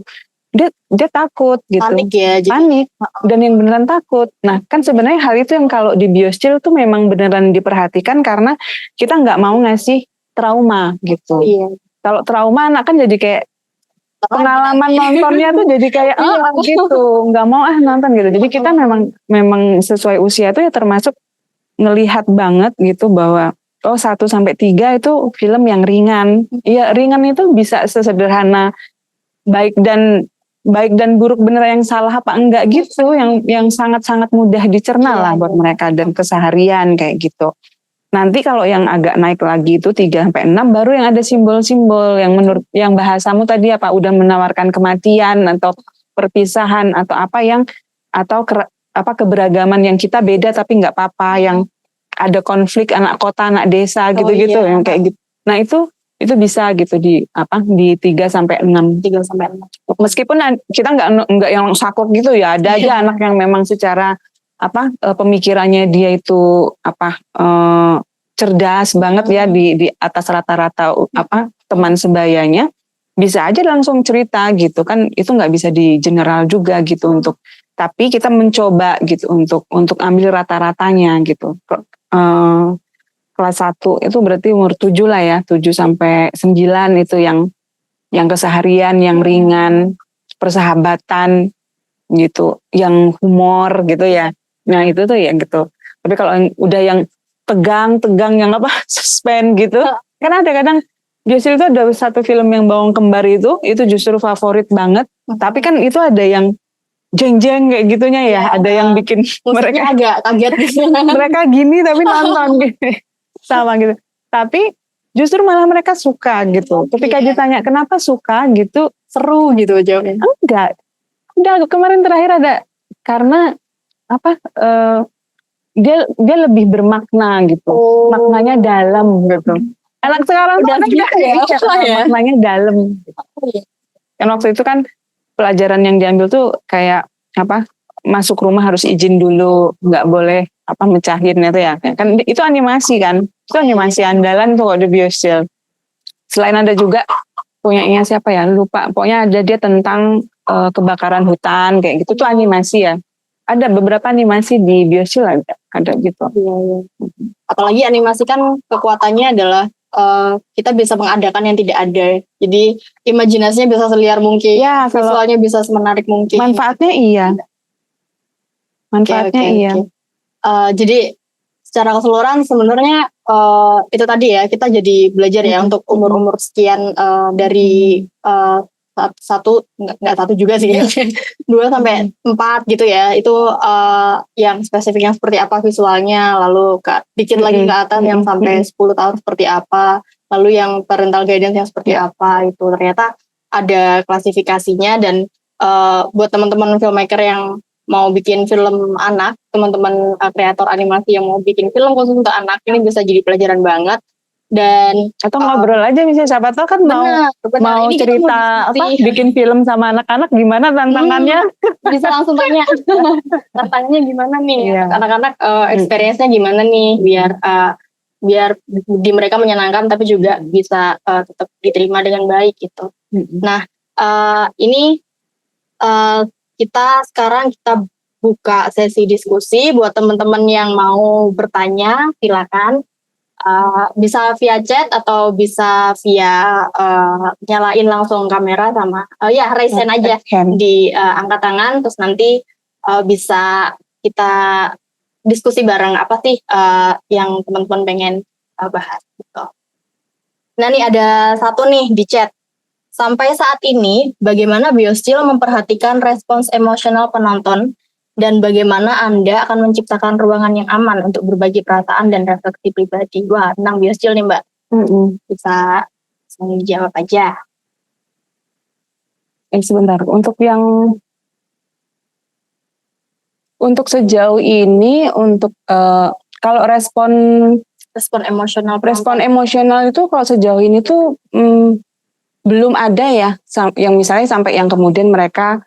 dia takut gitu. Panik ya. Panik dan yang beneran takut. Nah kan sebenarnya hal itu yang kalau di Bioschill tuh memang beneran diperhatikan karena kita nggak mau ngasih trauma gitu. Kalau trauma anak kan jadi kayak pengalaman nontonnya tuh jadi kayak gitu, nggak mau nonton gitu. Jadi kita memang sesuai usia itu ya termasuk ngelihat banget gitu bahwa 1-3 itu film yang ringan. Iya, ringan itu bisa sesederhana baik dan buruk bener yang salah apa enggak gitu, yang sangat-sangat mudah dicerna lah buat mereka dan keseharian kayak gitu. Nanti kalau yang agak naik lagi itu 3-6 baru yang ada simbol-simbol yang menurut yang bahasamu tadi udah menawarkan kematian atau perpisahan atau keberagaman yang kita beda tapi nggak apa-apa, yang ada konflik anak kota anak desa gitu-gitu yang kayak gitu. Nah itu bisa gitu di 3-6. Meskipun kita nggak yang saklek gitu ya, ada aja anak yang memang secara pemikirannya dia itu cerdas banget ya, di atas rata-rata teman sebayanya, bisa aja langsung cerita gitu kan. Itu nggak bisa di general juga gitu tapi kita mencoba gitu untuk ambil rata-ratanya gitu. Kelas 1 itu berarti umur 7 lah ya, 7-9 itu yang keseharian, yang ringan, persahabatan gitu, yang humor gitu ya. Nah itu tuh ya gitu. Tapi kalau udah yang tegang yang suspense gitu, kan ada kadang Bioschill itu ada satu film yang Bawang Kembar itu justru favorit banget. Tapi kan itu ada yang jeng-jeng kayak gitunya ya, ada yang bikin mereka agak kaget gitu. Mereka gini tapi nonton gitu. Sama gitu. Tapi justru malah mereka suka gitu. Ketika ditanya kenapa suka gitu, seru gitu jawabnya. Enggak. Udah kemarin terakhir ada karena dia lebih bermakna gitu. Maknanya dalam gitu. Anak sekarang udah gitu ya. Maknanya dalam. Kan waktu itu kan pelajaran yang diambil tuh kayak masuk rumah harus izin dulu, nggak boleh mecahin itu ya. Kan itu animasi kan. Itu animasi andalan tuh kalau di Bioschill. Selain ada juga punyanya siapa ya, lupa. Pokoknya ada dia tentang kebakaran hutan kayak gitu tuh animasi ya. Ada beberapa animasi di Bioschill ada gitu. Iya. Apalagi animasi kan kekuatannya adalah kita bisa mengadakan yang tidak ada. Jadi imajinasinya bisa seliar mungkin. Ya, visualnya bisa semenarik mungkin. Manfaatnya iya. Iya. Jadi secara keseluruhan sebenarnya itu tadi ya, kita jadi belajar ya untuk umur-umur sekian dari 1 nggak 1 juga sih, 2-4 gitu ya, itu yang spesifik yang seperti apa visualnya, lalu dikit lagi ke atas yang sampai 10 tahun seperti apa, lalu yang parental guidance yang seperti apa itu ternyata ada klasifikasinya. Dan buat teman-teman filmmaker yang mau bikin film anak, teman-teman kreator animasi yang mau bikin film khusus untuk anak, ini bisa jadi pelajaran banget. Dan atau ngobrol aja misalnya, siapa tahu kan mau ini cerita bikin film sama anak-anak, gimana tantangannya, bisa langsung tanya tantangannya gimana nih, anak-anak experience-nya gimana nih, biar di mereka menyenangkan tapi juga bisa tetap diterima dengan baik gitu. Nah ini kita buka sesi diskusi buat teman-teman yang mau bertanya, silakan. Bisa via chat atau bisa via nyalain langsung kamera sama raise hand aja di angkat tangan, terus nanti bisa kita diskusi bareng apa sih yang teman-teman pengen bahas gitu. Nah nih ada satu nih di chat. Sampai saat ini bagaimana Bioschill memperhatikan respons emosional penonton dan bagaimana Anda akan menciptakan ruangan yang aman untuk berbagi perasaan dan refleksi pribadi? Wah, tentang Bioschill nih Mbak. Bisa jawab aja. Sebentar, untuk sejauh ini, untuk kalau respon emosional itu kalau sejauh ini tuh belum ada ya, yang misalnya sampai yang kemudian mereka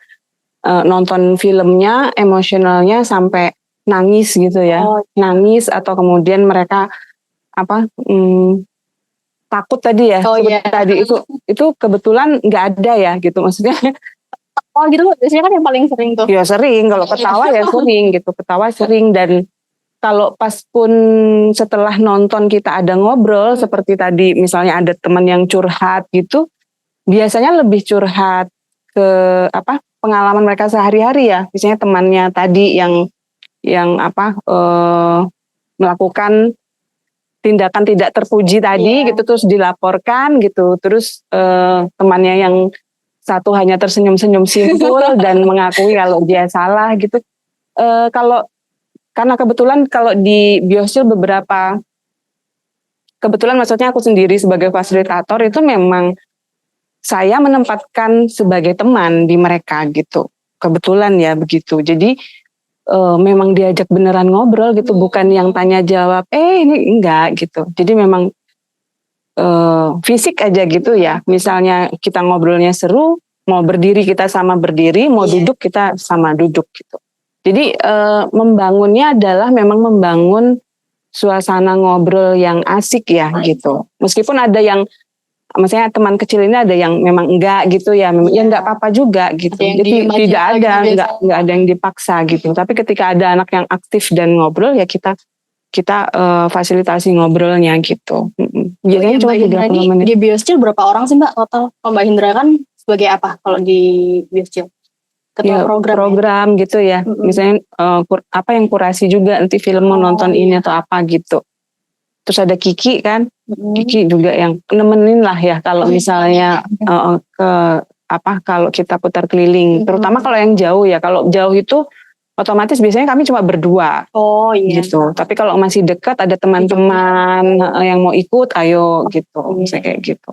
nonton filmnya emosionalnya sampai nangis gitu ya, nangis atau kemudian mereka takut tadi ya, tadi itu kebetulan nggak ada ya gitu, maksudnya. Oh gitu, biasanya kan yang paling sering tuh. Ya sering, kalau ketawa ya sering gitu, ketawa sering. Dan kalau pas pun setelah nonton kita ada ngobrol seperti tadi, misalnya ada teman yang curhat gitu, biasanya lebih curhat ke pengalaman mereka sehari-hari ya, misalnya temannya tadi yang melakukan tindakan tidak terpuji tadi gitu, terus dilaporkan gitu, terus temannya yang satu hanya tersenyum-senyum simpul dan mengakui kalau dia salah gitu. Karena kebetulan kalau di Bioschill kebetulan maksudnya aku sendiri sebagai fasilitator itu memang saya menempatkan sebagai teman di mereka gitu. Kebetulan ya begitu. Jadi memang diajak beneran ngobrol gitu, bukan yang tanya jawab, ini enggak gitu. Jadi memang fisik aja gitu ya. Misalnya kita ngobrolnya seru, mau berdiri kita sama berdiri, mau duduk kita sama duduk gitu. Jadi membangunnya adalah memang membangun suasana ngobrol yang asik ya gitu. Meskipun ada yang, maksudnya teman kecil ini ada yang memang enggak gitu ya, ya enggak apa-apa juga gitu. Jadi tidak ada, enggak ada yang dipaksa gitu. Tapi ketika ada anak yang aktif dan ngobrol ya kita fasilitasi ngobrolnya gitu. Biasanya cuma 30 menit. Di Bioschill berapa orang sih Mbak total? Mbak Hindra kan sebagai apa kalau di Bioschill? Ketua program gitu ya. Misalnya yang kurasi juga nanti film mau nonton ini atau apa gitu. Terus ada Kiki kan, Kiki juga yang nemenin lah ya kalau misalnya kalau kita putar keliling, terutama kalau yang jauh ya. Kalau jauh itu otomatis biasanya kami cuma berdua, gitu. Tapi kalau masih dekat ada teman-teman yang mau ikut, ayo gitu, misalnya kayak gitu.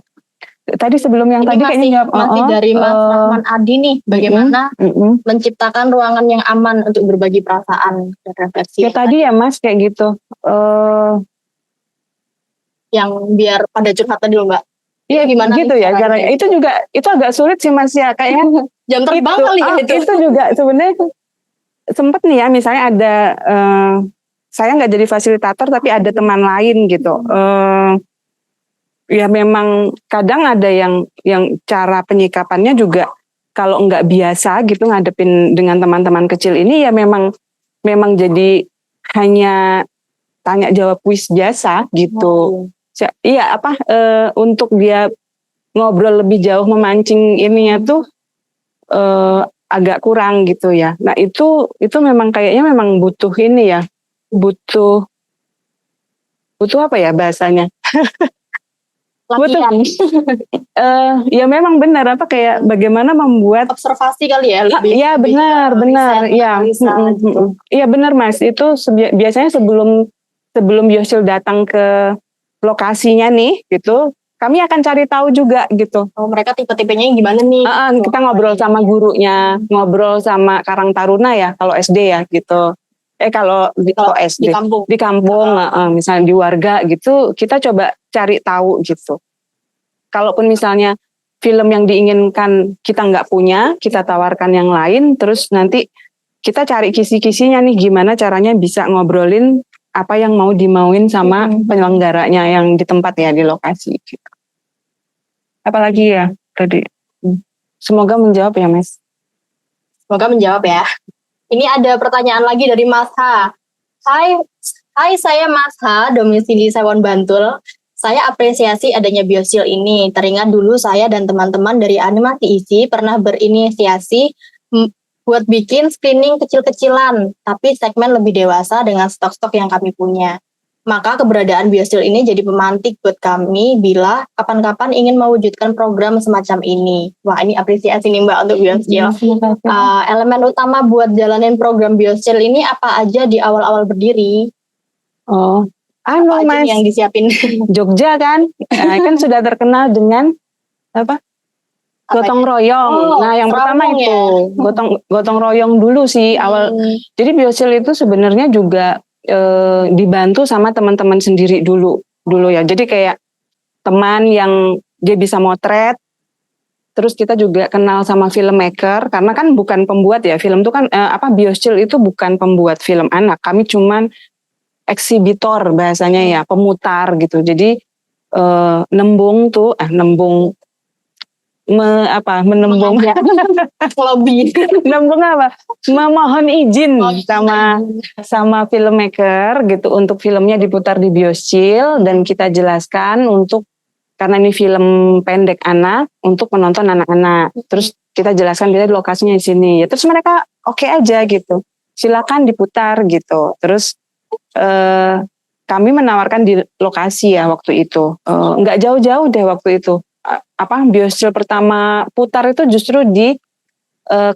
Tadi sebelum yang ini tadi kayaknya masih dari Mas Rahman Adi nih, bagaimana menciptakan ruangan yang aman untuk berbagi perasaan dan refleksi. Ya tadi ya Mas kayak gitu. Yang biar pada curhat tadi loh Mbak. Iya gimana gitu ya caranya. Itu agak sulit sih Mas ya, kayaknya jam terbang kali ya itu juga sebenarnya sempet nih ya, misalnya ada saya nggak jadi fasilitator tapi ada teman lain gitu. Ya memang kadang ada yang cara penyikapannya juga kalau nggak biasa gitu ngadepin dengan teman-teman kecil ini, ya memang jadi hanya tanya jawab kuis biasa gitu. Iya untuk dia ngobrol lebih jauh memancing ininya tuh agak kurang gitu ya. Nah itu memang kayaknya memang butuh ini ya, butuh apa ya bahasanya? Latihan. Ya memang benar kayak bagaimana membuat observasi kali ya. Iya benar. Iya. Iya benar Mas. Itu biasanya sebelum Bioschill datang ke lokasinya nih gitu, kami akan cari tahu juga gitu. Oh, mereka tipe-tipenya gimana nih? Kita ngobrol sama gurunya, ngobrol sama Karang Taruna ya kalau SD ya gitu. Kalau SD di kampung, misalnya di warga gitu, kita coba cari tahu gitu. Kalaupun misalnya film yang diinginkan kita nggak punya, kita tawarkan yang lain, terus nanti kita cari kisi-kisinya nih gimana caranya bisa ngobrolin apa yang mau dimauin sama penyelenggaranya yang di tempat ya, di lokasi gitu. Apalagi ya tadi. Semoga menjawab ya, Mas. Semoga menjawab ya. Ini ada pertanyaan lagi dari Mas H. Hai, saya Mas H, domisili Sewon Bantul. Saya apresiasi adanya Biosil ini. Teringat dulu saya dan teman-teman dari Animasi Isi pernah berinisiasi buat bikin screening kecil-kecilan, tapi segmen lebih dewasa dengan stok-stok yang kami punya. Maka keberadaan Biosil ini jadi pemantik buat kami bila kapan-kapan ingin mewujudkan program semacam ini. Wah, ini apresiasi nih Mbak untuk Biosil. Elemen utama buat jalanin program Biosil ini apa aja di awal-awal berdiri? Mas, yang disiapin? Jogja kan, kan sudah terkenal dengan gotong royong. Nah, yang pertama itu ya? gotong royong dulu sih awal. Jadi Biosil itu sebenarnya juga dibantu sama teman-teman sendiri dulu ya. Jadi kayak teman yang dia bisa motret, terus kita juga kenal sama filmmaker karena kan bukan pembuat ya film itu kan Biosil itu bukan pembuat film anak, kami cuman eksibitor bahasanya ya, pemutar gitu. Jadi menembung memohon izin sama filmmaker gitu untuk filmnya diputar di Biosil, dan kita jelaskan untuk karena ini film pendek anak untuk menonton anak-anak. Terus kita jelaskan kita lokasinya di sini. Ya terus mereka oke aja gitu. Silakan diputar gitu. Terus kami menawarkan di lokasi ya waktu itu. Nggak jauh-jauh deh waktu itu. Biosil pertama putar itu justru di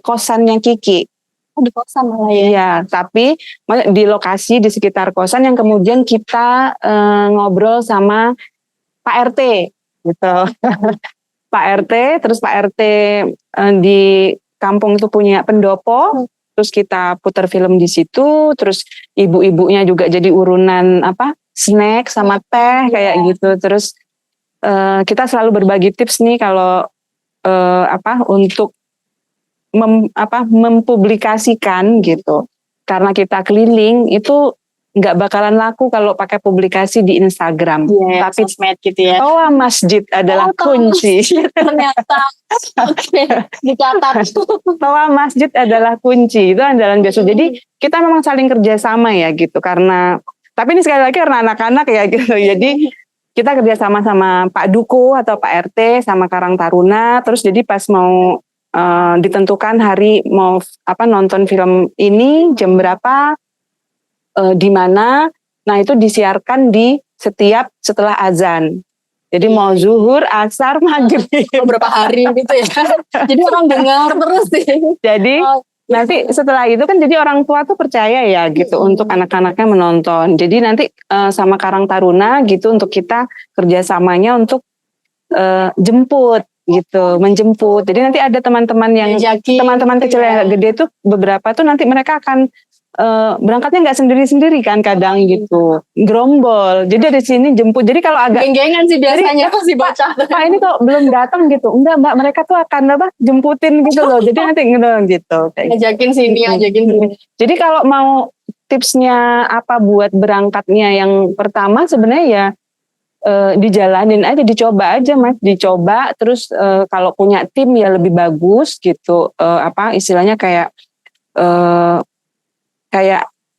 kosannya Kiki. Di kosan malah ya? Iya, tapi di lokasi di sekitar kosan yang kemudian kita ngobrol sama Pak RT gitu. Pak RT, terus Pak RT di kampung itu punya pendopo, terus kita putar film di situ, terus ibu-ibunya juga jadi urunan snack sama teh kayak gitu. Terus kita selalu berbagi tips nih kalau untuk mempublikasikan gitu. Karena kita keliling itu nggak bakalan laku kalau pakai publikasi di Instagram. Tapi sosmed gitu ya. Toa masjid adalah kunci. Ternyata dicatat. Toa masjid adalah kunci. Itu andalan Biosil. Jadi kita memang saling kerjasama ya gitu. Tapi ini sekali lagi karena anak-anak ya gitu. Jadi kita kerjasama sama Pak Duko atau Pak RT sama Karang Taruna. Terus jadi pas mau ditentukan hari mau nonton film ini jam berapa, di mana, nah itu disiarkan di setelah azan. Jadi mau zuhur, asar, maghrib. Beberapa hari gitu ya. Jadi orang dengar terus sih. Jadi nanti setelah itu kan jadi orang tua tuh percaya ya gitu untuk anak-anaknya menonton. Jadi nanti sama Karang Taruna gitu untuk kita kerjasamanya untuk jemput gitu, menjemput. Jadi nanti ada teman-teman teman-teman kecil yang agak gede tuh beberapa tuh nanti mereka akan berangkatnya nggak sendiri-sendiri kan kadang gitu, gerombol. Jadi dari sini jemput. Jadi kalau agak geng-gengan sih biasanya pasti bocah. Pak ini kok belum datang gitu. Enggak Mbak, mereka tuh akan jemputin gitu loh. Jadi nanti gitu. Ngajakin sini. Jadi kalau mau tipsnya apa buat berangkatnya yang pertama sebenarnya ya dijalanin aja, dicoba aja Mas, dicoba. Terus kalau punya tim ya lebih bagus gitu. Istilahnya kayak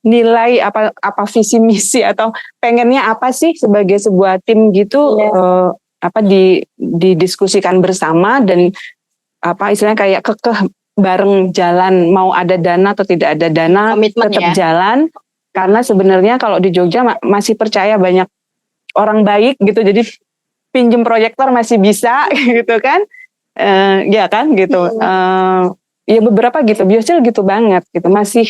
nilai apa visi misi atau pengennya apa sih sebagai sebuah tim gitu, didiskusikan bersama dan istilahnya kayak kekeh bareng jalan, mau ada dana atau tidak ada dana komitmen tetap ya? Jalan, karena sebenarnya kalau di Jogja masih percaya banyak orang baik gitu, jadi pinjem proyektor masih bisa gitu kan, ya kan gitu. Ya beberapa gitu, Biosil gitu banget gitu, masih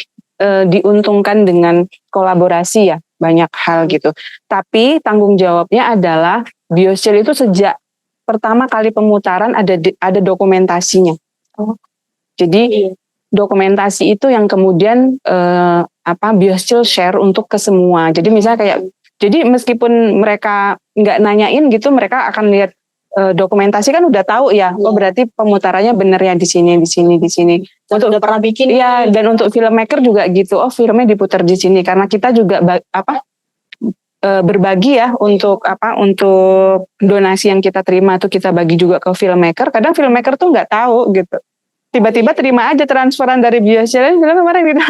diuntungkan dengan kolaborasi ya, banyak hal gitu. Tapi tanggung jawabnya adalah Biosil itu sejak pertama kali pemutaran ada dokumentasinya. Oh. Jadi Iya. dokumentasi itu yang kemudian Bioschill share untuk ke semua. Jadi misalnya kayak, jadi meskipun mereka nggak nanyain gitu, mereka akan lihat dokumentasi kan udah tahu ya. Iya. Oh berarti pemutarannya bener ya di sini. Untuk udah pernah bikin. Iya, dan untuk filmmaker juga gitu. Oh filmnya diputar di sini karena kita juga berbagi ya untuk donasi yang kita terima tuh kita bagi juga ke filmmaker. Kadang filmmaker tuh nggak tahu gitu. Tiba-tiba terima aja transferan dari Bioschill, film kemarin gitu.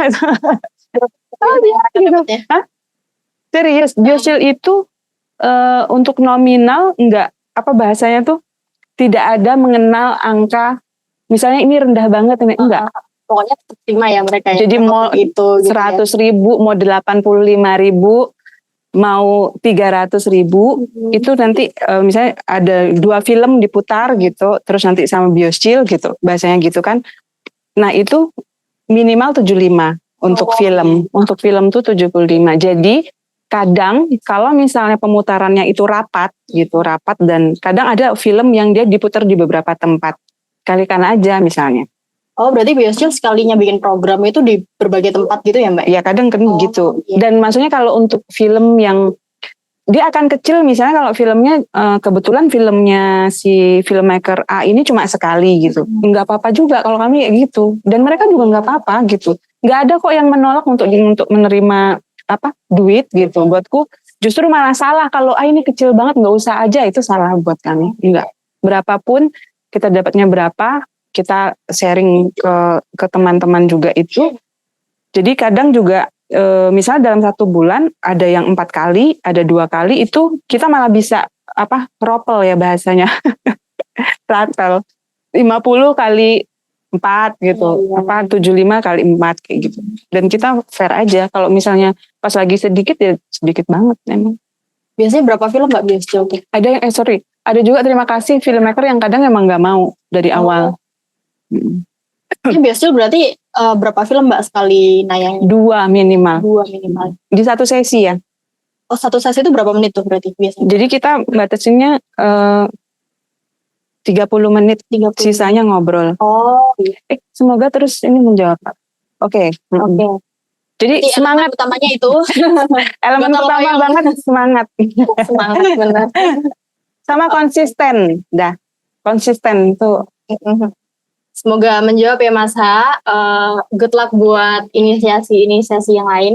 Hah? Serius, Bioschill itu untuk nominal nggak bahasanya tuh tidak ada mengenal angka. Misalnya ini rendah banget ini enggak. Pokoknya terima ya mereka. Jadi mau itu 100.000, mau 85.000, mau 300.000, itu nanti misalnya ada 2 film diputar gitu, terus nanti sama Bioschill gitu, bahasanya gitu kan. Nah itu minimal 75 untuk film. Untuk film tuh 75. Jadi kadang kalau misalnya pemutarannya itu rapat dan kadang ada film yang dia diputar di beberapa tempat. Kalikan aja misalnya. Oh berarti Bioschill sekalinya bikin program itu di berbagai tempat gitu ya Mbak? Iya kadang kan gitu. Iya. Dan maksudnya kalau untuk film yang dia akan kecil, misalnya kalau filmnya kebetulan filmnya si filmmaker A ini cuma sekali gitu, nggak apa-apa juga kalau kami kayak gitu. Dan mereka juga nggak apa-apa gitu. Nggak ada kok yang menolak untuk menerima duit gitu. Buatku justru malah salah kalau ini kecil banget nggak usah aja, itu salah buat kami. Enggak. Berapapun kita dapatnya berapa, kita sharing ke teman-teman juga itu. Jadi kadang juga misalnya dalam 1 bulan ada yang 4 kali, ada 2 kali, itu kita malah bisa ropel ya bahasanya. Ratel 50 kali 4 gitu, 75 kali 4 kayak gitu. Dan kita fair aja. Kalau misalnya pas lagi sedikit ya sedikit banget emang. Biasanya berapa film Mbak Bioschill? Ada yang ada juga terima kasih filmmaker yang kadang emang nggak mau dari awal. Ini Bioschill berarti berapa film Mbak sekali nayang? 2 minimal. Di 1 sesi ya. Oh 1 sesi itu berapa menit tuh berarti biasanya? Jadi kita batasinnya 30 menit, 30. Sisanya ngobrol. Oh iya. Semoga terus ini menjawab. Oke. Jadi semangat utamanya itu. Elemen utama banget semangat. Semangat benar. Sama konsisten, konsisten tuh. Semoga menjawab ya Mas Ha. Good luck buat inisiasi yang lain.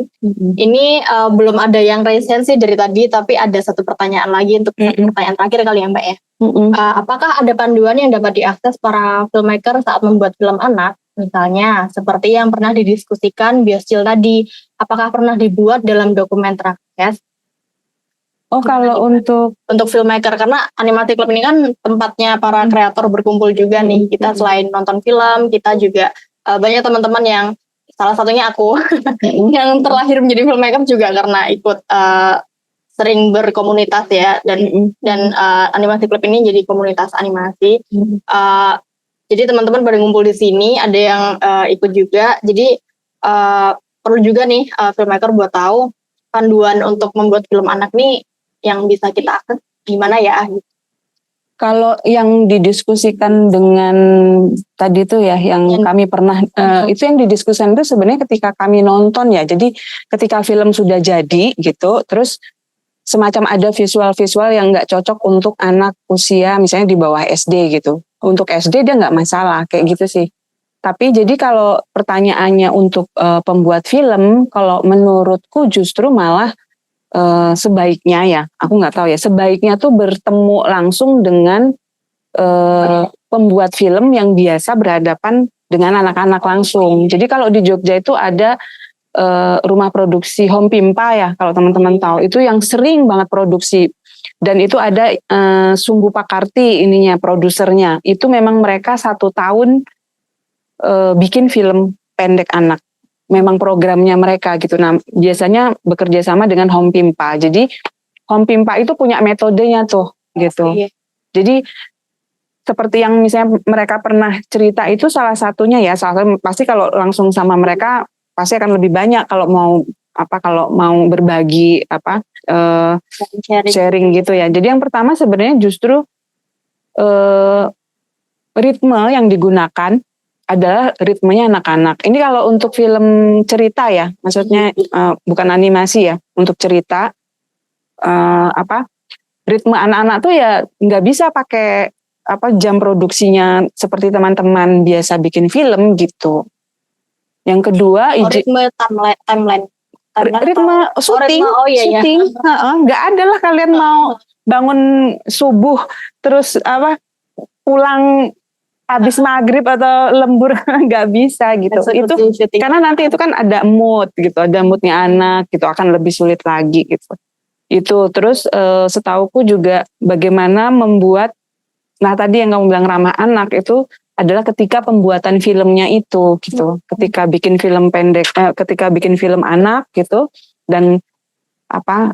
Ini belum ada yang resensi dari tadi, tapi ada 1 pertanyaan lagi untuk pertanyaan terakhir kali ya Mbak ya. Apakah ada panduan yang dapat diakses para filmmaker saat membuat film anak? Misalnya seperti yang pernah didiskusikan Bioschill tadi, apakah pernah dibuat dalam dokumen akses? Oh kalau untuk filmmaker, karena animasi klub ini kan tempatnya para kreator berkumpul juga nih. Kita selain nonton film, kita juga banyak teman-teman yang salah satunya aku yang terlahir menjadi filmmaker juga karena ikut sering berkomunitas ya, dan animasi klub ini jadi komunitas animasi. Jadi teman-teman pada ngumpul di sini, ada yang ikut juga. Jadi perlu juga nih filmmaker buat tahu panduan untuk membuat film anak nih yang bisa kita akses gimana ya? Kalau yang didiskusikan dengan tadi tuh ya, yang kami pernah itu yang didiskusikan itu sebenarnya ketika kami nonton ya. Jadi ketika film sudah jadi gitu, terus semacam ada visual-visual yang nggak cocok untuk anak usia misalnya di bawah SD gitu. Untuk SD dia nggak masalah kayak gitu sih. Tapi jadi kalau pertanyaannya untuk pembuat film, kalau menurutku justru malah sebaiknya ya, aku nggak tahu ya, sebaiknya tuh bertemu langsung dengan pembuat film yang biasa berhadapan dengan anak-anak langsung. Jadi kalau di Jogja itu ada rumah produksi Home Pimpa ya, kalau teman-teman tahu, itu yang sering banget produksi. Dan itu ada Sumbu Pakarti ininya, produsernya. Itu memang mereka 1 tahun bikin film pendek anak. Memang programnya mereka gitu. Nah, biasanya bekerja sama dengan Home Pimpa. Jadi Home Pimpa itu punya metodenya tuh gitu. Jadi seperti yang misalnya mereka pernah cerita itu salah satunya ya, pasti kalau langsung sama mereka pasti akan lebih banyak kalau mau berbagi sharing gitu ya. Jadi yang pertama sebenarnya justru eh, ritme yang digunakan adalah ritmenya anak-anak. Ini kalau untuk film cerita ya, maksudnya bukan animasi ya, untuk cerita ritme anak-anak tuh ya nggak bisa pakai jam produksinya seperti teman-teman biasa bikin film gitu. Yang kedua, ritme timeline. Ritme syuting, syuting. Nggak ada lah kalian mau bangun subuh terus pulang habis maghrib atau lembur, nggak bisa gitu. Itu syuting. Karena nanti itu kan ada mood gitu, ada moodnya anak gitu, akan lebih sulit lagi gitu. Itu terus setauku juga bagaimana membuat, nah tadi yang kamu bilang ramah anak itu adalah ketika pembuatan filmnya itu gitu, ketika bikin film pendek, ketika bikin film anak gitu, dan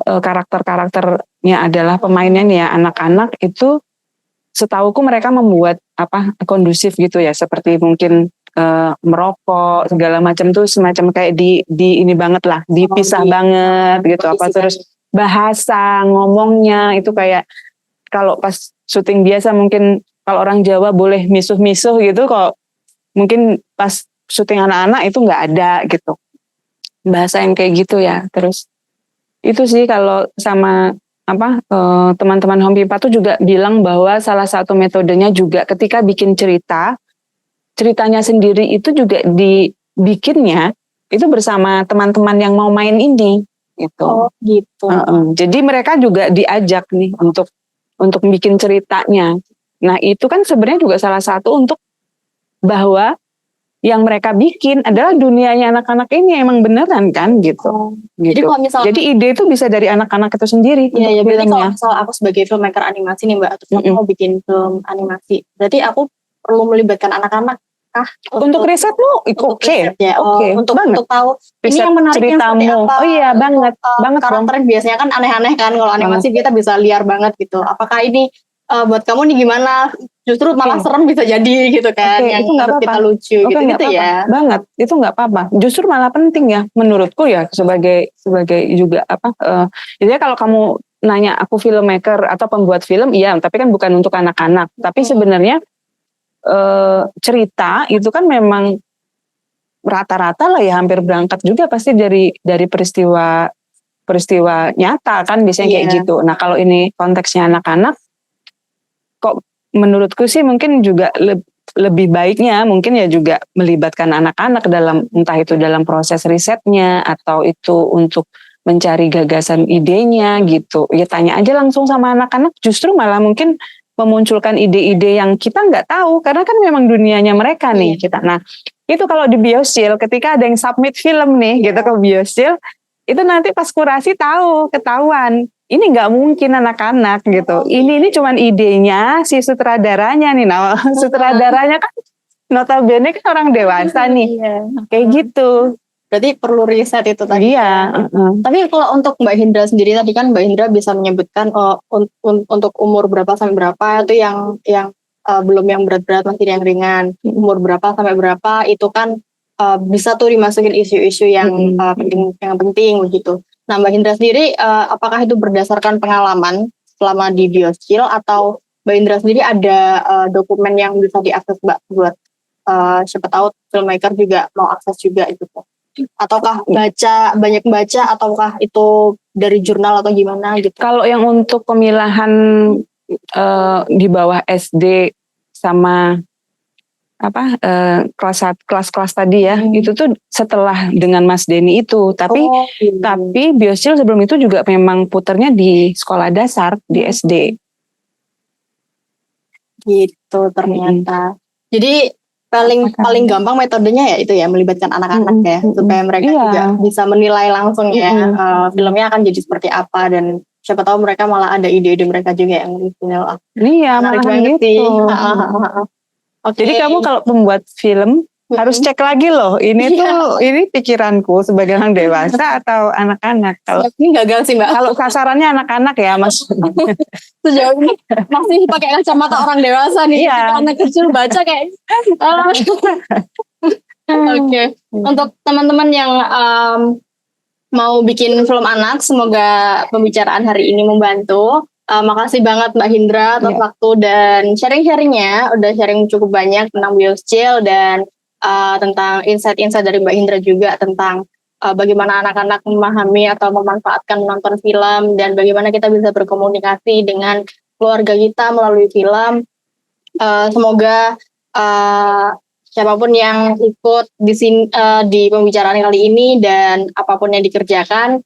karakter-karakternya adalah pemainnya nih ya anak-anak itu, setauku mereka membuat kondusif gitu ya, seperti mungkin merokok segala macam tuh semacam kayak di ini banget lah, dipisah banget gitu, terus bahasa ngomongnya itu kayak kalau pas syuting biasa mungkin kalau orang Jawa boleh misuh-misuh gitu, kok mungkin pas syuting anak-anak itu nggak ada gitu bahasa yang kayak gitu ya. Terus itu sih kalau sama teman-teman Home Pipa tuh juga bilang bahwa salah satu metodenya juga ketika bikin ceritanya sendiri itu juga dibikinnya itu bersama teman-teman yang mau main ini gitu. Oh gitu. Jadi mereka juga diajak nih untuk bikin ceritanya. Nah itu kan sebenarnya juga salah satu untuk bahwa yang mereka bikin adalah dunianya anak-anak ini emang beneran kan gitu. Jadi kalau misalnya, jadi ide itu bisa dari anak-anak itu sendiri. Iya, berarti kalau misal aku sebagai filmmaker animasi nih Mbak, atau aku mau bikin film animasi, berarti aku perlu melibatkan anak-anak kah? Untuk risetmu oke. Untuk tahu riset ini yang menariknya seperti apa. Oh iya banget, banget. Karakternya biasanya kan aneh-aneh kan, kalau animasi kita bisa liar banget gitu. Apakah ini buat kamu nih gimana? Justru malah serem bisa jadi gitu kan, yang itu nggak apa-apa, kita lucu gitu ya. Banget, itu nggak apa-apa. Justru malah penting ya menurutku ya sebagai juga jadi kalau kamu nanya aku filmmaker atau pembuat film, iya, tapi kan bukan untuk anak-anak. Tapi sebenarnya cerita itu kan memang rata-rata lah ya hampir berangkat juga pasti dari peristiwa nyata kan biasanya kayak gitu. Nah kalau ini konteksnya anak-anak, kok menurutku sih mungkin juga lebih baiknya mungkin ya juga melibatkan anak-anak dalam entah itu dalam proses risetnya atau itu untuk mencari gagasan idenya gitu. Ya tanya aja langsung sama anak-anak, justru malah mungkin memunculkan ide-ide yang kita nggak tahu karena kan memang dunianya mereka nih kita. Nah itu kalau di Biosil ketika ada yang submit film nih gitu ke Biosil, itu nanti pas kurasi ketahuan. Ini nggak mungkin anak-anak gitu. Ini cuman idenya si sutradaranya nih. Nah, sutradaranya kan notabene kan orang dewasa nih. Kayak gitu. Berarti perlu riset itu tadi. Iya. Tapi kalau untuk Mbak Hindra sendiri tadi kan Mbak Hindra bisa menyebutkan untuk umur berapa sampai berapa itu yang belum yang berat-berat, masih yang ringan. Umur berapa sampai berapa itu kan bisa tuh dimasukin isu-isu yang penting begitu. Nah Mbak Hindra sendiri apakah itu berdasarkan pengalaman selama di Biosil atau Mbak Hindra sendiri ada dokumen yang bisa diakses Mbak buat siapa tahu filmmaker juga mau akses juga itu? Ataukah banyak baca ataukah itu dari jurnal atau gimana gitu? Kalau yang untuk pemilahan di bawah SD sama kelas tadi ya, itu tuh setelah dengan Mas Denny itu, tapi Biosil sebelum itu juga memang puternya di sekolah dasar di SD. Gitu ternyata. Jadi paling gampang metodenya ya itu ya, melibatkan anak-anak ya, supaya mereka juga bisa menilai langsung ya filmnya akan jadi seperti apa, dan siapa tahu mereka malah ada ide-ide mereka juga yang original. Iya, malah gitu. Jadi kamu kalau membuat film harus cek lagi loh, ini tuh ini pikiranku sebagai orang dewasa atau anak-anak. Kalau ini gagal sih Mbak. Kalau sasarannya anak-anak ya Mas. Sejauh ini masih pakai kacamata orang dewasa nih. Iya. Anak kecil baca kayak. Oke. Untuk teman-teman yang mau bikin film anak, semoga pembicaraan hari ini membantu. Makasih banget Mbak Hindra atas Iya. waktu dan sharing-sharingnya. Udah sharing cukup banyak tentang Bioschill dan tentang insight-insight dari Mbak Hindra juga tentang bagaimana anak-anak memahami atau memanfaatkan menonton film dan bagaimana kita bisa berkomunikasi dengan keluarga kita melalui film. Semoga siapapun yang ikut di sini di pembicaraan kali ini dan apapun yang dikerjakan,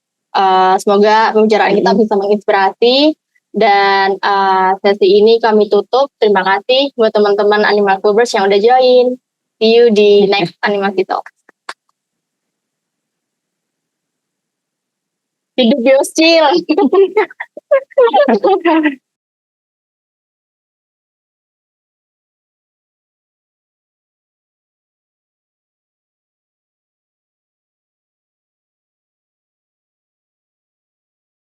semoga pembicaraan kita bisa menginspirasi dan sesi ini kami tutup. Terima kasih buat teman-teman Animal Clubbers yang udah join. See you di next Animasi Talk. Hidup Bioschill.